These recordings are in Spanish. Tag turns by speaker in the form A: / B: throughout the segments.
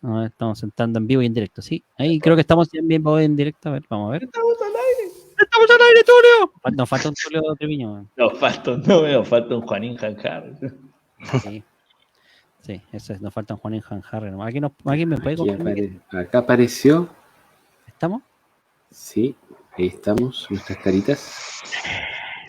A: No, estamos entrando en vivo y en directo, ¿sí? Ahí creo que estamos en vivo y en directo. A ver, vamos a ver.
B: Estamos al aire.
A: ¡Estamos al aire, Tulio! Nos falta un Tulio Treviño.
B: Nos falta un Juanín Janjar.
A: Sí, sí, eso es, nos falta un Juanín Janjarre. Aquí me puede confirmar.
C: Acá apareció.
A: ¿Estamos?
C: Sí, ahí estamos, nuestras caritas.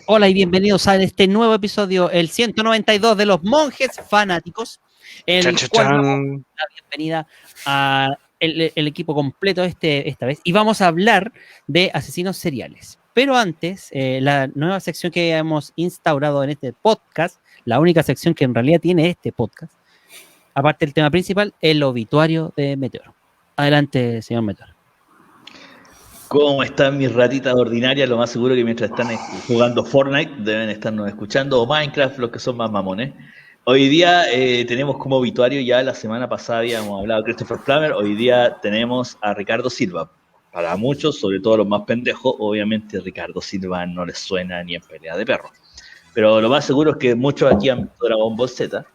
A: Hola y bienvenidos a este nuevo episodio, el 192 de los monjes fanáticos, el cual damos la bienvenida a el equipo completo esta vez, y vamos a hablar de asesinos seriales. Pero antes, la nueva sección que hemos instaurado en este podcast, la única sección que en realidad tiene este podcast, aparte del tema principal, el obituario de Meteoro. Adelante, señor Meteoro.
B: ¿Cómo están mis ratitas ordinarias? Lo más seguro que mientras están jugando Fortnite deben estarnos escuchando, o Minecraft, los que son más mamones. Hoy día tenemos como obituario, ya la semana pasada habíamos hablado de Christopher Plummer, hoy día tenemos a Ricardo Silva. Para muchos, sobre todo los más pendejos, obviamente Ricardo Silva no les suena ni en pelea de perros. Pero lo más seguro es que muchos aquí han visto Dragon Ball Z,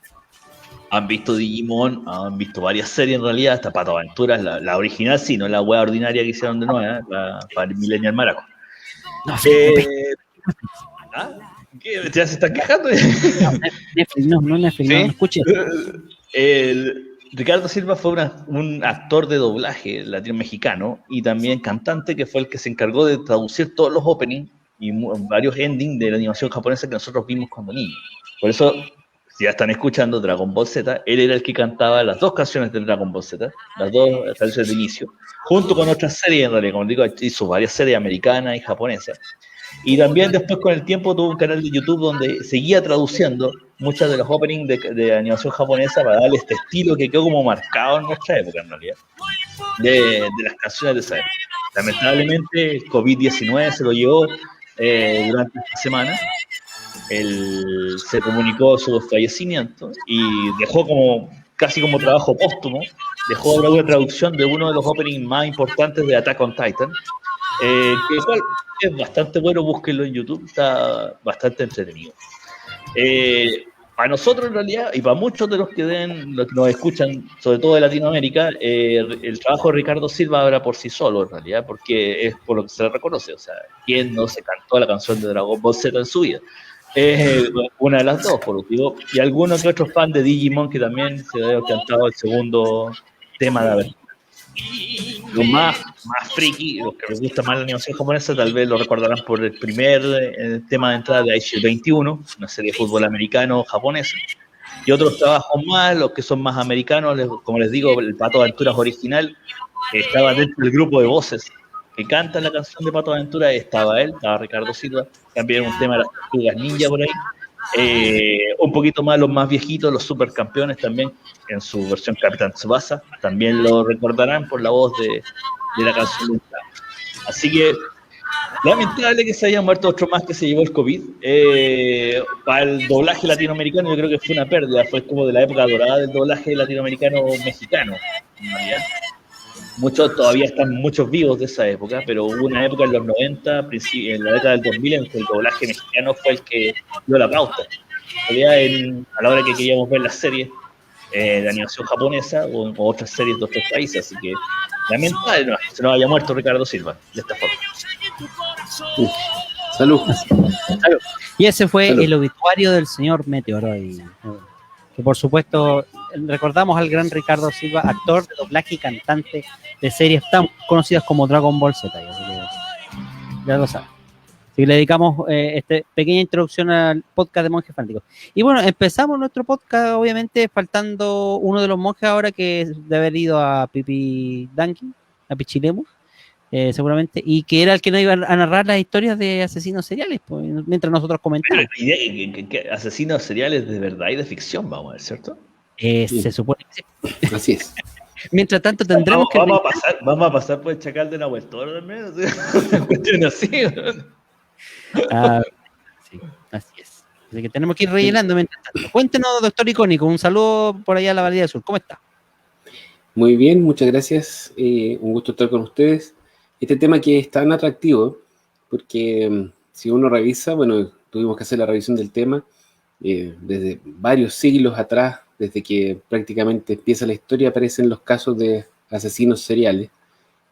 B: han visto Digimon, han visto varias series en realidad, hasta Pato Aventuras, la original sí, no la wea ordinaria que hicieron de nuevo, para el Millennial Maraco.
A: No,
B: ¿Ah? ¿Qué? ¿Ya se están quejando?
A: No, escuché.
B: Ricardo Silva fue un actor de doblaje latino-mexicano y también cantante que fue el que se encargó de traducir todos los openings y varios endings de la animación japonesa que nosotros vimos cuando niños. Por eso, si ya están escuchando Dragon Ball Z, él era el que cantaba las dos canciones de Dragon Ball Z, las dos canciones de inicio, junto con otras series, en realidad, como digo, hizo varias series americanas y japonesas. Y también después con el tiempo tuvo un canal de YouTube donde seguía traduciendo muchas de los openings de animación japonesa para darle este estilo que quedó como marcado en nuestra época, en realidad, de las canciones de esa época. Lamentablemente, el COVID-19 se lo llevó durante esta semana. Él se comunicó su fallecimiento y dejó casi como trabajo póstumo, dejó una traducción de uno de los openings más importantes de Attack on Titan, que igual es bastante bueno, búsquenlo en YouTube, está bastante entretenido. Para nosotros en realidad, y para muchos de los que nos escuchan, sobre todo de Latinoamérica, el trabajo de Ricardo Silva habla por sí solo en realidad, porque es por lo que se le reconoce. O sea, ¿quién no se cantó la canción de Dragon Ball Z en su vida? Una de las dos, por último. Y algunos que otros fans de Digimon que también se debe haber cantado el segundo tema de abertura. Los más friki, los que les gusta más la animación japonesa, tal vez lo recordarán por el primer tema de entrada de Aichi 21, una serie de fútbol americano japonesa. Y otros trabajos más, los que son más americanos, como les digo, el Pato Aventuras original, estaba dentro del grupo de voces que cantan la canción de Pato Aventuras, estaba él, estaba Ricardo Silva, también un tema de las tortugas ninja por ahí. Un poquito más los más viejitos, los supercampeones también, en su versión Capitán Tsubasa, también lo recordarán por la voz de la canción. Así que lamentable que se hayan muerto otro más que se llevó el COVID. Para el doblaje latinoamericano yo creo que fue una pérdida, fue como de la época dorada del doblaje latinoamericano mexicano, en realidad. Todavía están muchos vivos de esa época, pero hubo una época en los 90, en la década del 2000, en que el doblaje mexicano fue el que dio la pauta. En realidad, a la hora que queríamos ver las series de animación japonesa o otras series de otros países, así que lamentable que se nos haya muerto Ricardo Silva de esta forma.
C: Salud.
A: Y ese fue el obituario del señor Meteoro. Que por supuesto recordamos al gran Ricardo Silva, actor de doblaje y cantante de series tan conocidas como Dragon Ball Z. Ya lo saben. Así que le dedicamos esta pequeña introducción al podcast de Monjes Fanáticos. Y bueno, empezamos nuestro podcast, obviamente, faltando uno de los monjes ahora que debe haber ido a Pipi Danki, a Pichilemu, seguramente, y que era el que nos iba a narrar las historias de asesinos seriales, pues, mientras nosotros comentamos.
B: ¿Qué asesinos seriales de verdad y de ficción, vamos a ver, ¿cierto?
A: Se supone que
C: sí. Así es.
A: Mientras tanto tendremos
B: vamos a pasar por el Chacal de Nahuel Toro también, o sea, una cuestión así.
A: Sí, así es. Así que tenemos que ir rellenando mientras tanto. Cuéntenos, doctor Icónico, un saludo por allá a la Bahía del Sur. ¿Cómo está?
C: Muy bien, muchas gracias. Un gusto estar con ustedes. Este tema que es tan atractivo, porque si uno revisa, bueno, tuvimos que hacer la revisión del tema desde varios siglos atrás, desde que prácticamente empieza la historia, aparecen los casos de asesinos seriales,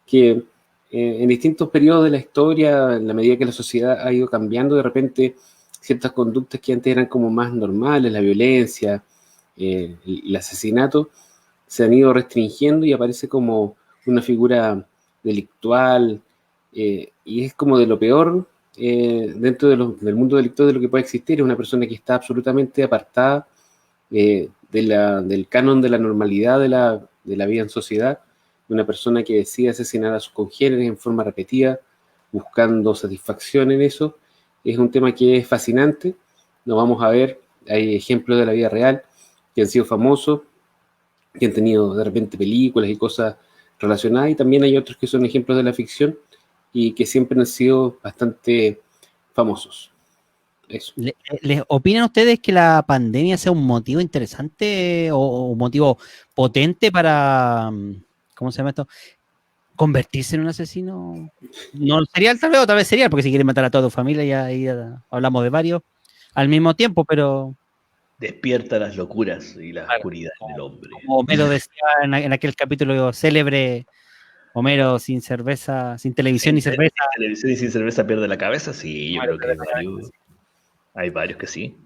C: que en distintos periodos de la historia, en la medida que la sociedad ha ido cambiando, de repente ciertas conductas que antes eran como más normales, la violencia, el asesinato, se han ido restringiendo y aparece como una figura delictual, y es como de lo peor dentro del mundo delictual de lo que puede existir. Es una persona que está absolutamente apartada del canon de la normalidad de la vida en sociedad, una persona que decide asesinar a sus congéneres en forma repetida, buscando satisfacción en eso. Es un tema que es fascinante, lo vamos a ver, hay ejemplos de la vida real que han sido famosos, que han tenido de repente películas y cosas relacionadas, y también hay otros que son ejemplos de la ficción y que siempre han sido bastante famosos. Eso.
A: ¿Les opinan ustedes que la pandemia sea un motivo interesante o un motivo potente para, ¿cómo se llama esto? ¿Convertirse en un asesino? No serial tal vez, o tal vez serial, porque si quieren matar a toda tu familia, ya hablamos de varios al mismo tiempo, pero...
B: Despierta las locuras y la oscuridad del hombre.
A: Como Homero decía en aquel capítulo célebre, Homero sin cerveza, sin televisión ni cerveza.
B: Sin televisión y sin cerveza pierde la cabeza, sí, yo creo que hay varios que sí.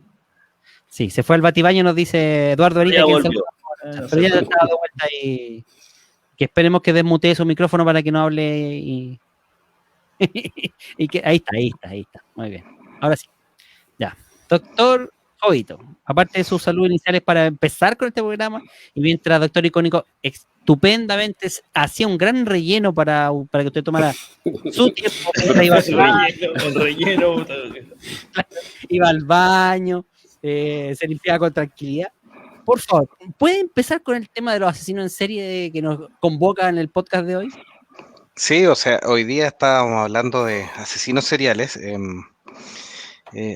A: Sí, se fue al batibaño, nos dice Eduardo Erika, pero ya está dado vuelta y que esperemos que desmutee su micrófono para que no hable y que ahí está. Muy bien. Ahora sí. Ya. Doctor Jovito, aparte de sus saludos iniciales para empezar con este programa, y mientras Doctor Icónico estupendamente hacía un gran relleno para que usted tomara su tiempo,
B: el relleno
A: iba al baño, se limpiaba con tranquilidad. Por favor, ¿puede empezar con el tema de los asesinos en serie que nos convoca en el podcast de hoy?
D: Sí, o sea, hoy día estábamos hablando de asesinos seriales.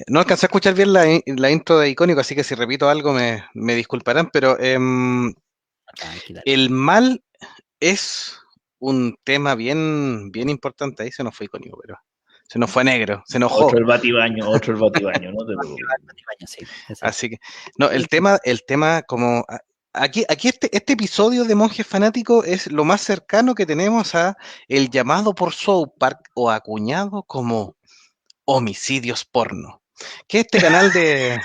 D: No alcancé a escuchar bien la intro de Icónico, así que si repito algo me disculparán, pero el mal es un tema bien importante. Ahí se nos fue Icónico, pero se nos fue Negro, se enojó.
B: Otro el batibaño, no te preocupes.
A: Sí,
D: así que, no, el tema como... Aquí este episodio de Monjes Fanáticos es lo más cercano que tenemos a el llamado por South Park o acuñado como homicidios porno. Que este canal de...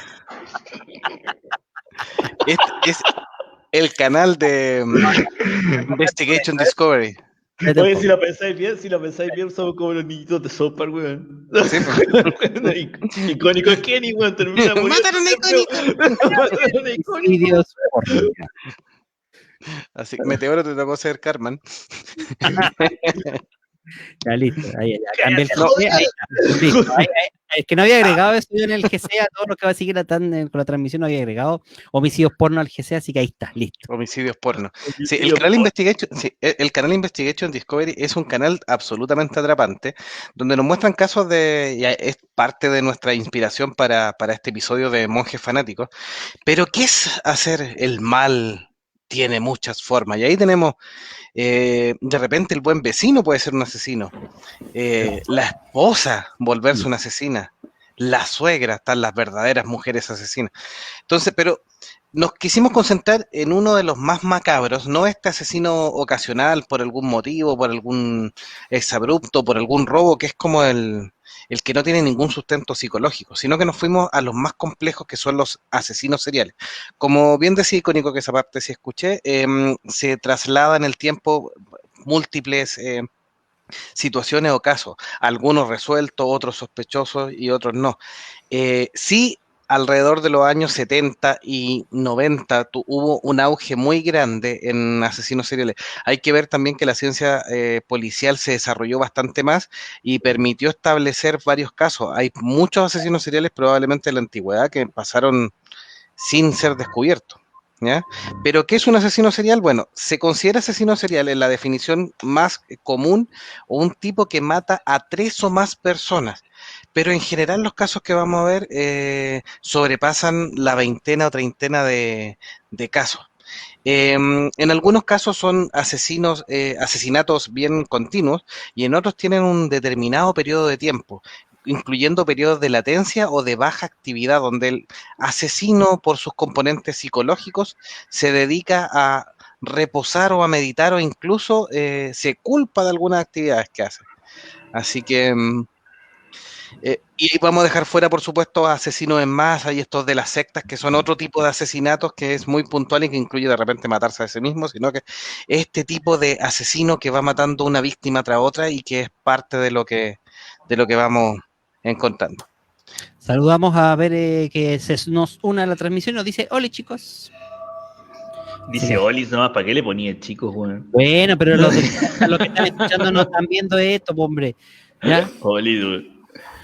D: es el canal de Investigation Discovery.
B: Oye, si lo pensáis bien, somos como los niñitos de South Park, weón. Sí, Icónico es Kenny, weón.
D: ¡Mataron a Icónico! Así que Meteoro te tocó ser Cartman.
A: Ya, listo. Ahí, cambié el es que no había agregado eso yo en el GC, a todos los que va a seguir con la transmisión no había agregado homicidios porno al GC, así que ahí está, listo.
D: Homicidios porno. Sí, el canal Investigation Discovery es un canal absolutamente atrapante, donde nos muestran casos es parte de nuestra inspiración para este episodio de Monjes Fanáticos. Pero ¿qué es hacer el mal? Tiene muchas formas, y ahí tenemos de repente el buen vecino puede ser un asesino, la esposa volverse una asesina, la suegra, están las verdaderas mujeres asesinas. Entonces, pero nos quisimos concentrar en uno de los más macabros, no este asesino ocasional por algún motivo, por algún exabrupto, por algún robo, que es como el que no tiene ningún sustento psicológico, sino que nos fuimos a los más complejos, que son los asesinos seriales. Como bien decía Icónico, que esa parte sí escuché, se traslada en el tiempo múltiples situaciones o casos, algunos resueltos, otros sospechosos y otros no. Sí, alrededor de los años 70 y 90 hubo un auge muy grande en asesinos seriales. Hay que ver también que la ciencia policial se desarrolló bastante más y permitió establecer varios casos. Hay muchos asesinos seriales probablemente en la antigüedad que pasaron sin ser descubiertos, ¿ya? Pero ¿qué es un asesino serial? Bueno, se considera asesino serial en la definición más común o un tipo que mata a 3 o más personas. Pero en general los casos que vamos a ver sobrepasan la veintena o treintena de casos. En algunos casos son asesinatos bien continuos y en otros tienen un determinado periodo de tiempo. incluyendo periodos de latencia o de baja actividad, donde el asesino, por sus componentes psicológicos, se dedica a reposar o a meditar o incluso se culpa de algunas actividades que hace. Así que... y vamos a dejar fuera, por supuesto, asesinos en masa y estos de las sectas, que son otro tipo de asesinatos que es muy puntual y que incluye de repente matarse a sí mismo, sino que este tipo de asesino que va matando una víctima tras otra y que es parte de lo que vamos encontrando.
A: Saludamos a ver que nos una a la transmisión. Nos dice: hola, chicos.
B: Dice Olis nomás, ¿para qué le ponía el chico, weón?
A: Bueno, pero los que están escuchando no están viendo esto, hombre. ¿Ya?
B: Olis, weón.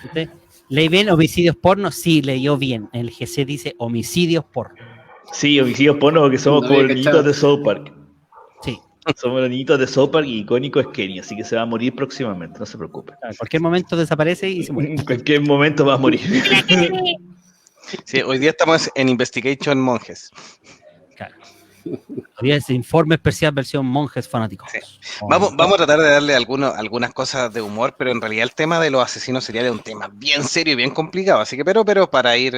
A: ¿Usted leí bien homicidios porno? Sí, leyó bien. El GC dice homicidios porno.
B: Sí, homicidios porno porque somos
C: No
B: como
C: había
B: los niñitos
C: cachado.
B: de South Park.
A: Sí.
B: Somos los niñitos de South Park y icónico es Kenny, así que se va a morir próximamente, no se preocupe.
A: En cualquier momento desaparece y se muere.
B: En cualquier momento va a morir.
D: Sí, hoy día estamos en Investigation Monjes.
A: Claro. Había ese informe especial versión monjes fanáticos.
D: Sí. Vamos a tratar de darle algunas cosas de humor, pero en realidad el tema de los asesinos seriales es un tema bien serio y bien complicado, así que pero para ir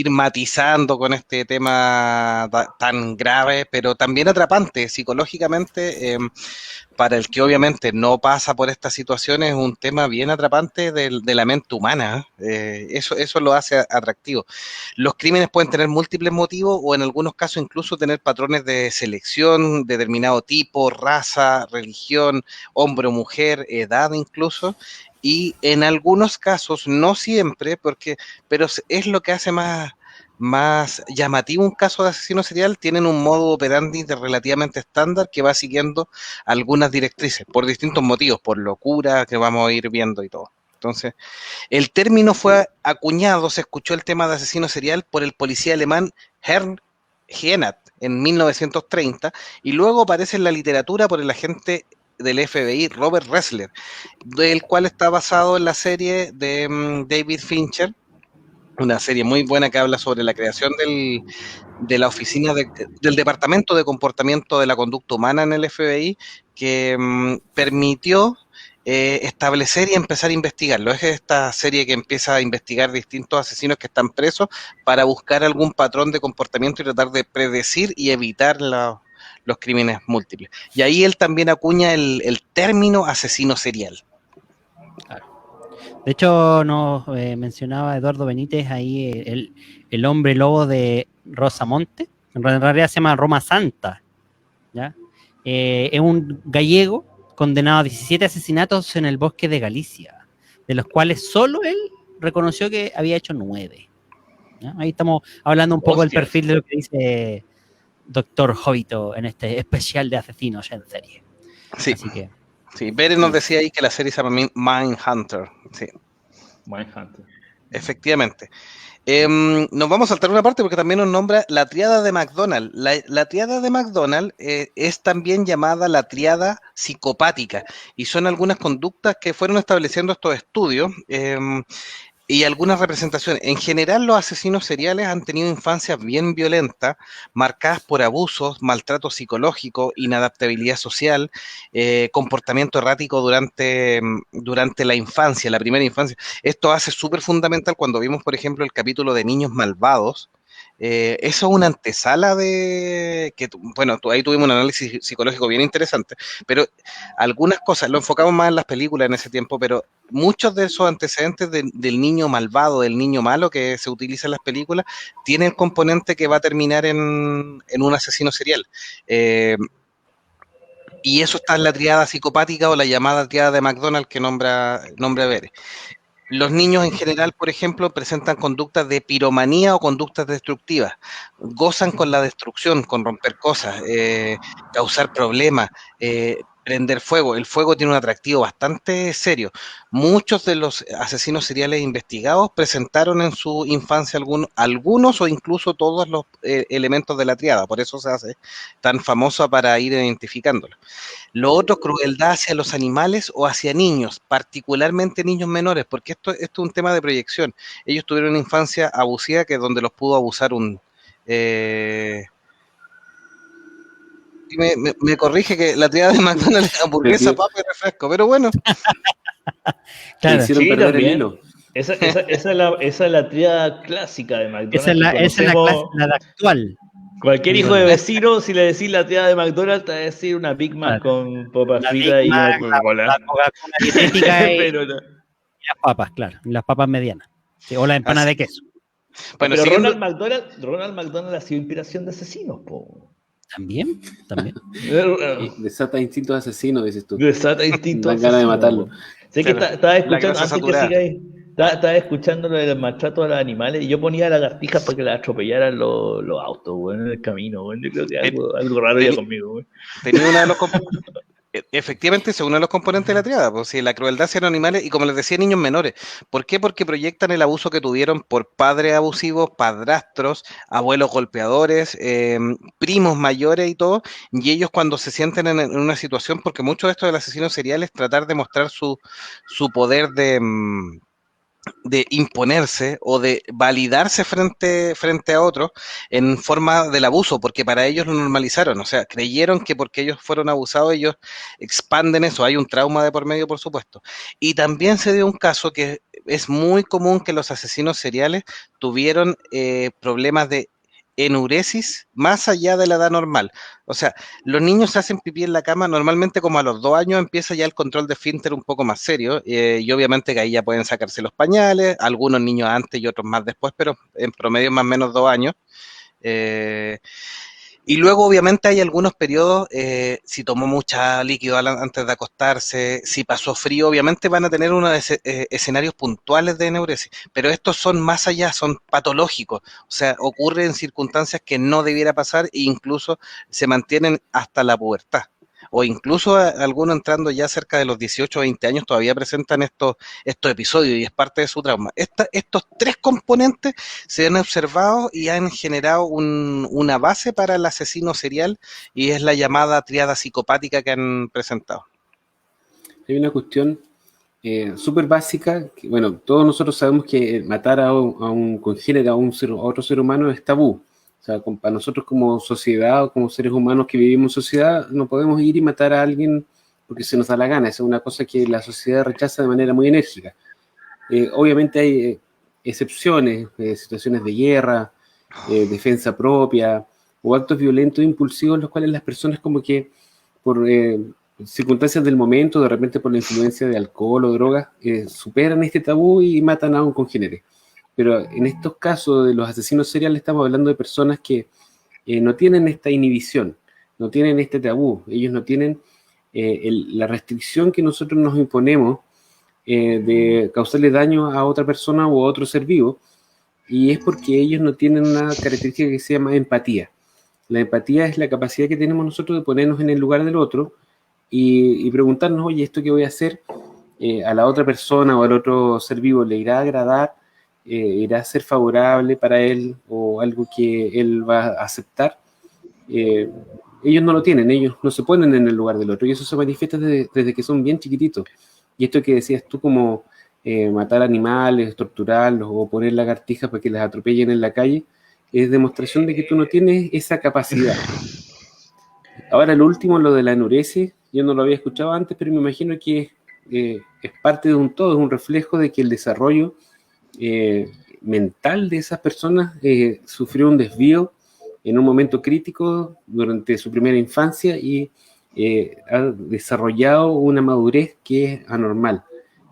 D: matizando con este tema tan grave, pero también atrapante psicológicamente, para el que obviamente no pasa por estas situaciones, es un tema bien atrapante de la mente humana. Eso lo hace atractivo. Los crímenes pueden tener múltiples motivos o en algunos casos incluso tener patrones de selección, determinado tipo, raza, religión, hombre o mujer, edad incluso. Y en algunos casos, no siempre, pero es lo que hace más llamativo un caso de asesino serial, tienen un modo operandi relativamente estándar que va siguiendo algunas directrices, por distintos motivos, por locura que vamos a ir viendo y todo. Entonces, el término fue acuñado, se escuchó el tema de asesino serial por el policía alemán Ernst Hienert en 1930 y luego aparece en la literatura por el agente del FBI, Robert Ressler, del cual está basado en la serie de David Fincher, una serie muy buena que habla sobre la creación de la oficina del Departamento de Comportamiento de la Conducta Humana en el FBI, que permitió establecer y empezar a investigarlo. Es esta serie que empieza a investigar distintos asesinos que están presos para buscar algún patrón de comportamiento y tratar de predecir y evitar los crímenes múltiples. Y ahí él también acuña el término asesino serial.
A: Claro. De hecho, nos mencionaba Eduardo Benítez ahí el hombre lobo de Rosamonte. En realidad se llama Roma Santa. ¿Ya? Es un gallego condenado a 17 asesinatos en el bosque de Galicia, de los cuales solo él reconoció que había hecho 9. ¿Ya? Ahí estamos hablando un poco del perfil de lo que dice Doctor Jovito en este especial de asesinos en serie.
D: Sí.
A: Así que,
D: sí, Bere nos decía ahí que la serie se llama Mindhunter. Sí.
B: Mindhunter.
D: Efectivamente. Nos vamos a saltar una parte porque también nos nombra la tríada de McDonald. La tríada de McDonald es también llamada la tríada psicopática y son algunas conductas que fueron estableciendo estos estudios y algunas representaciones. En general, los asesinos seriales han tenido infancias bien violentas, marcadas por abusos, maltrato psicológico, inadaptabilidad social, comportamiento errático durante la infancia, la primera infancia. Esto hace súper fundamental cuando vimos, por ejemplo, el capítulo de Niños Malvados. Eso es una antesala ahí tuvimos un análisis psicológico bien interesante, pero algunas cosas, lo enfocamos más en las películas en ese tiempo, pero muchos de esos antecedentes del niño malvado, del niño malo que se utiliza en las películas, tiene el componente que va a terminar en un asesino serial. Y eso está en la triada psicopática o la llamada triada de McDonald que nombra Bere. Los niños en general, por ejemplo, presentan conductas de piromanía o conductas destructivas. Gozan con la destrucción, con romper cosas, causar problemas, prender fuego. El fuego tiene un atractivo bastante serio. Muchos de los asesinos seriales investigados presentaron en su infancia algunos o incluso todos los elementos de la triada. Por eso se hace tan famosa para ir identificándolo. Lo otro, crueldad hacia los animales o hacia niños, particularmente niños menores, porque esto es un tema de proyección. Ellos tuvieron una infancia abusiva que es donde los pudo abusar me corrige que la triada de McDonald's es hamburguesa, papa y refresco, pero bueno.
A: Claro,
C: hicieron
B: Sí,
C: perder el
B: también.
C: hilo.
B: Esa es la tríada clásica de McDonald's.
A: esa es la,
B: que
A: esa es la clase,
B: conocemos.
A: la actual.
B: Cualquier hijo de vecino, si le decís la tía de McDonald's, te va a decir una Big Mac
A: Claro.
B: con papas
A: La Big
B: fritas y una
A: Mac,
B: Coca-Cola.
A: la Coca-Cola dietética y
B: Pero, no.
A: las papas, claro, y las papas medianas. Sí, o la empanada
D: Así-
A: de queso.
D: Bueno,
B: Pero
D: siguiendo,
B: Ronald McDonald ha sido inspiración de asesinos, po.
A: También, también.
C: Desata instintos asesinos, dices tú.
B: Desata instinto
C: Dan ganas de
B: asesino,
C: matarlo.
B: po. Sé que
D: claro,
B: estaba
D: la
B: escuchando,
D: grasa
B: antes que
D: saturada.
B: sigáis, estaba escuchando lo del maltrato a los animales y yo ponía lagartijas para que las atropellaran los autos, weón, en el camino, weón. Yo creo que algo raro ya
D: Teni-
B: conmigo, weón.
D: Tenía uno de los efectivamente, es uno de los componentes de la triada, pues si la crueldad hacia los animales y como les decía, niños menores. ¿Por qué? Porque proyectan el abuso que tuvieron por padres abusivos, padrastros, abuelos golpeadores, primos mayores y todo, y ellos cuando se sienten en una situación, porque mucho de esto del asesino serial es tratar de mostrar su poder de imponerse o de validarse frente a otros en forma del abuso, porque para ellos lo normalizaron, o sea, creyeron que porque ellos fueron abusados, ellos expanden eso, hay un trauma de por medio, por supuesto. Y también se dio un caso que es muy común que los asesinos seriales tuvieron problemas de enuresis más allá de la edad normal. O sea, los niños se hacen pipí en la cama normalmente como a los 2 años empieza ya el control de esfínter un poco más serio y obviamente que ahí ya pueden sacarse los pañales, algunos niños antes y otros más después, pero en promedio más o menos 2 años. Eh, y luego, obviamente, hay algunos periodos, si tomó mucha líquido antes de acostarse, si pasó frío, obviamente van a tener unos escenarios puntuales de eneuresis, pero estos son más allá, son patológicos, o sea, ocurren en circunstancias que no debiera pasar e incluso se mantienen hasta la pubertad. O incluso algunos entrando ya cerca de los 18 o 20 años todavía presentan estos episodios y es parte de su trauma. Estos tres componentes se han observado y han generado una base para el asesino serial y es la llamada triada psicopática que han presentado.
C: Hay una cuestión súper básica, que, bueno, todos nosotros sabemos que matar a un congénere, a otro ser humano es tabú. O sea, para nosotros como sociedad o como seres humanos que vivimos en sociedad, no podemos ir y matar a alguien porque se nos da la gana. Esa es una cosa que la sociedad rechaza de manera muy enérgica. Obviamente hay excepciones, situaciones de guerra, defensa propia o actos violentos impulsivos en los cuales las personas como que por circunstancias del momento, de repente por la influencia de alcohol o drogas, superan este tabú y matan a un congénere. Pero en estos casos de los asesinos seriales estamos hablando de personas que no tienen esta inhibición, no tienen este tabú, ellos no tienen la restricción que nosotros nos imponemos de causarle daño a otra persona o a otro ser vivo, y es porque ellos no tienen una característica que se llama empatía. La empatía es la capacidad que tenemos nosotros de ponernos en el lugar del otro y preguntarnos, oye, ¿esto que voy a hacer a la otra persona o al otro ser vivo le irá a agradar? ¿Irá a ser favorable para él o algo que él va a aceptar? Ellos no lo tienen, ellos no se ponen en el lugar del otro y eso se manifiesta desde que son bien chiquititos. Y esto que decías tú como matar animales, torturarlos o poner lagartijas para que las atropellen en la calle, es demostración de que tú no tienes esa capacidad. Ahora, lo último, lo de la enuresis, yo no lo había escuchado antes, pero me imagino que es parte de un todo, es un reflejo de que el desarrollo mental de esas personas sufrió un desvío en un momento crítico durante su primera infancia y ha desarrollado una madurez que es anormal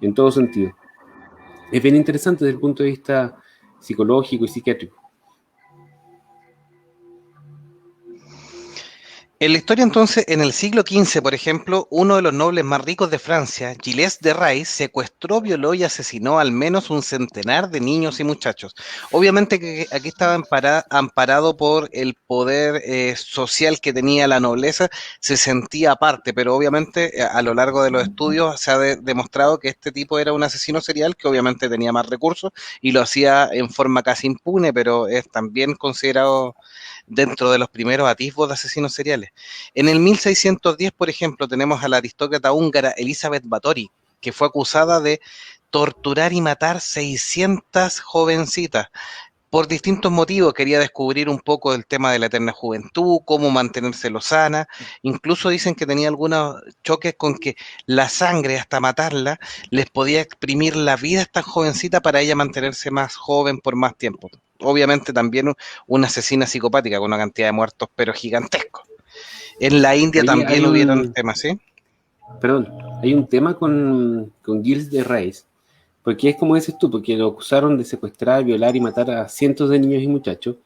C: en todo sentido. Es bien interesante desde el punto de vista psicológico y psiquiátrico.
D: En la historia entonces, en el siglo XV, por ejemplo, uno de los nobles más ricos de Francia, Gilles de Rais, secuestró, violó y asesinó al menos un centenar de niños y muchachos. Obviamente que aquí estaba amparado por el poder social que tenía la nobleza, se sentía aparte, pero obviamente a lo largo de los estudios se ha demostrado que este tipo era un asesino serial que obviamente tenía más recursos y lo hacía en forma casi impune, pero es también considerado dentro de los primeros atisbos de asesinos seriales. En el 1610, por ejemplo, tenemos a la aristócrata húngara Elizabeth Báthory, que fue acusada de torturar y matar 600 jovencitas. por distintos motivos. Quería descubrir un poco el tema de la eterna juventud, cómo mantenerse sana. Incluso dicen que tenía algunos choques con que la sangre, hasta matarla, les podía exprimir la vida a esta jovencita para ella mantenerse más joven por más tiempo. Obviamente también una asesina psicopática con una cantidad de muertos, pero gigantescos. En la India también hubieron temas, ¿sí?
C: Perdón, hay un tema con Gilles de Rais, porque es como dices tú, porque lo acusaron de secuestrar, violar y matar a cientos de niños y muchachos,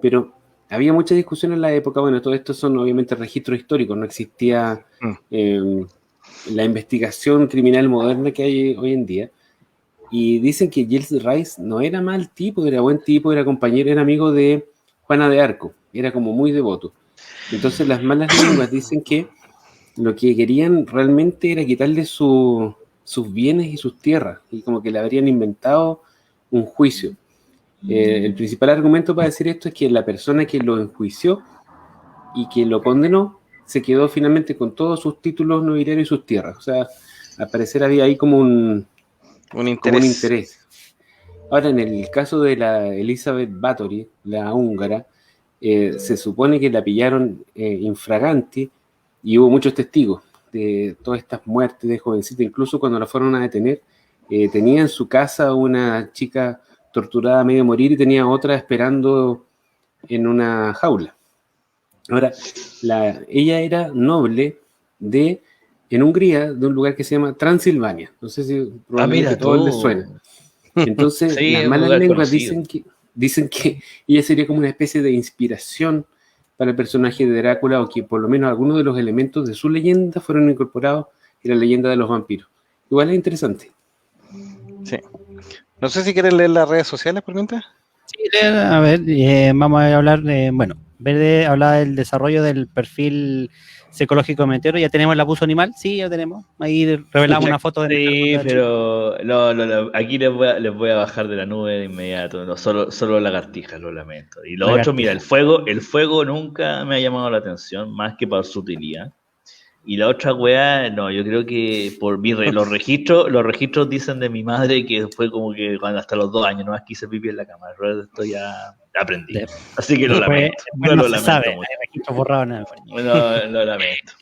C: pero había mucha discusión en la época. Bueno, todo esto son obviamente registros históricos, no existía la investigación criminal moderna que hay hoy en día, y dicen que Gilles de Rais no era mal tipo, era buen tipo, era compañero, era amigo de Juana de Arco, era como muy devoto. Entonces las malas lenguas dicen que lo que querían realmente era quitarle sus bienes y sus tierras, y como que le habrían inventado un juicio. El principal argumento para decir esto es que la persona que lo enjuició y que lo condenó se quedó finalmente con todos sus títulos nobiliarios y sus tierras. O sea, al parecer había ahí como un interés. Ahora, en el caso de la Elizabeth Bathory, la húngara, se supone que la pillaron infraganti, y hubo muchos testigos de todas estas muertes de jovencita. Incluso cuando la fueron a detener, tenía en su casa una chica torturada a medio morir y tenía otra esperando en una jaula. Ahora, ella era noble en Hungría, de un lugar que se llama Transilvania. No sé si probablemente a todos les suena. Entonces,
B: sí,
C: las malas lenguas dicen que ella sería como una especie de inspiración para el personaje de Drácula, o que por lo menos algunos de los elementos de su leyenda fueron incorporados en la leyenda de los vampiros. Igual es interesante.
D: Sí. No sé si quieren leer las redes sociales por mientras.
A: Sí, a ver, vamos a hablar de, bueno, Verde hablaba del desarrollo del perfil psicológico de Meteoro. ¿Ya tenemos el abuso animal? Sí, ya tenemos. Ahí revelamos una foto de...
B: Sí, pero aquí les voy a bajar de la nube de inmediato. No, solo lagartijas, lo lamento. Y lo otro, mira, el fuego nunca me ha llamado la atención, más que por su utilidad. Y la otra weá, no, yo creo que por los registros dicen de mi madre que fue como que cuando hasta los 2 años, no más quise vivir en la cama. Esto ya aprendí. Así que lo lamento.
A: No lo lamento mucho. Hay registros borrados, nada.
B: No, lo lamento.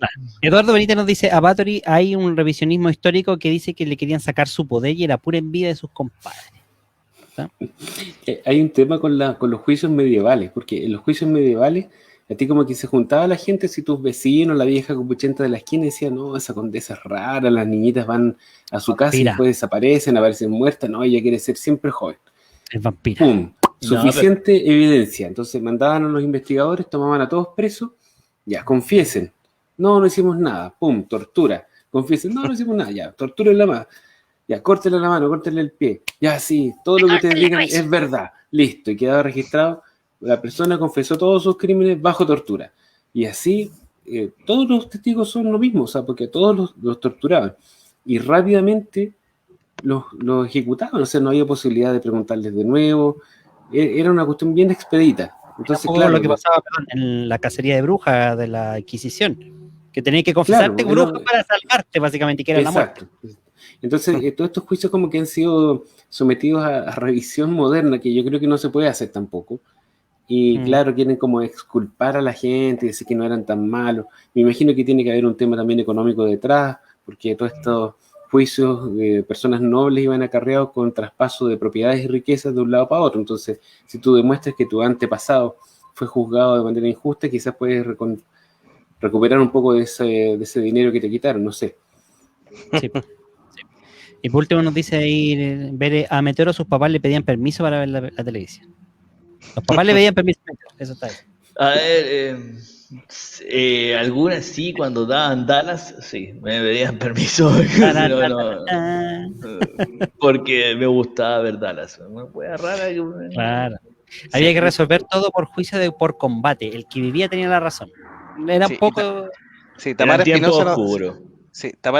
A: Eduardo Benítez nos dice, a Bathory hay un revisionismo histórico que dice que le querían sacar su poder y era pura envidia de sus compadres.
C: Hay un tema con los juicios medievales, porque en los juicios medievales a ti como que se juntaba la gente, si tus vecinos, la vieja copuchenta de la esquina decía, no, esa condesa es rara, las niñitas van a su casa y después desaparecen, aparecen muertas, no, ella quiere ser siempre joven.
A: Es vampira.
C: ¡Pum! Suficiente evidencia. Entonces mandaban a los investigadores, tomaban a todos presos, ya, confiesen. No hicimos nada. ¡Pum! Tortura. Confiesen. No hicimos nada. Ya, tortúrenla más. Ya, córtenle la mano, córtenle el pie. Ya, sí, todo lo que ustedes digan es verdad. Listo, y quedaba registrado. La persona confesó todos sus crímenes bajo tortura. Y así, todos los testigos son lo mismo, o sea, porque todos los torturaban. Y rápidamente los ejecutaban, o sea, no había posibilidad de preguntarles de nuevo. Era una cuestión bien expedita. Entonces, claro,
A: lo que pasaba en la cacería de brujas de la Inquisición, que tenías que confesarte bruja para salvarte, básicamente, y que era la muerte.
C: Entonces, todos estos juicios como que han sido sometidos a revisión moderna, que yo creo que no se puede hacer tampoco. Y claro, quieren como exculpar a la gente y decir que no eran tan malos. Me imagino que tiene que haber un tema también económico detrás, porque todos estos juicios de personas nobles iban acarreados con traspaso de propiedades y riquezas de un lado para otro. Entonces, si tú demuestras que tu antepasado fue juzgado de manera injusta, quizás puedes recuperar un poco de ese dinero que te quitaron, no sé.
A: Sí. Y por último nos dice ahí, ver a Meteoro, sus papás le pedían permiso para ver la televisión. Los papás le pedían permiso, eso está ahí.
B: A ver, algunas sí, cuando daban Dallas, sí, me pedían permiso. Porque me gustaba ver Dallas. Una wea rara.
A: Claro. Había que resolver todo por juicio por combate. El que vivía tenía la razón. Era un poco...
D: Sí, Tamara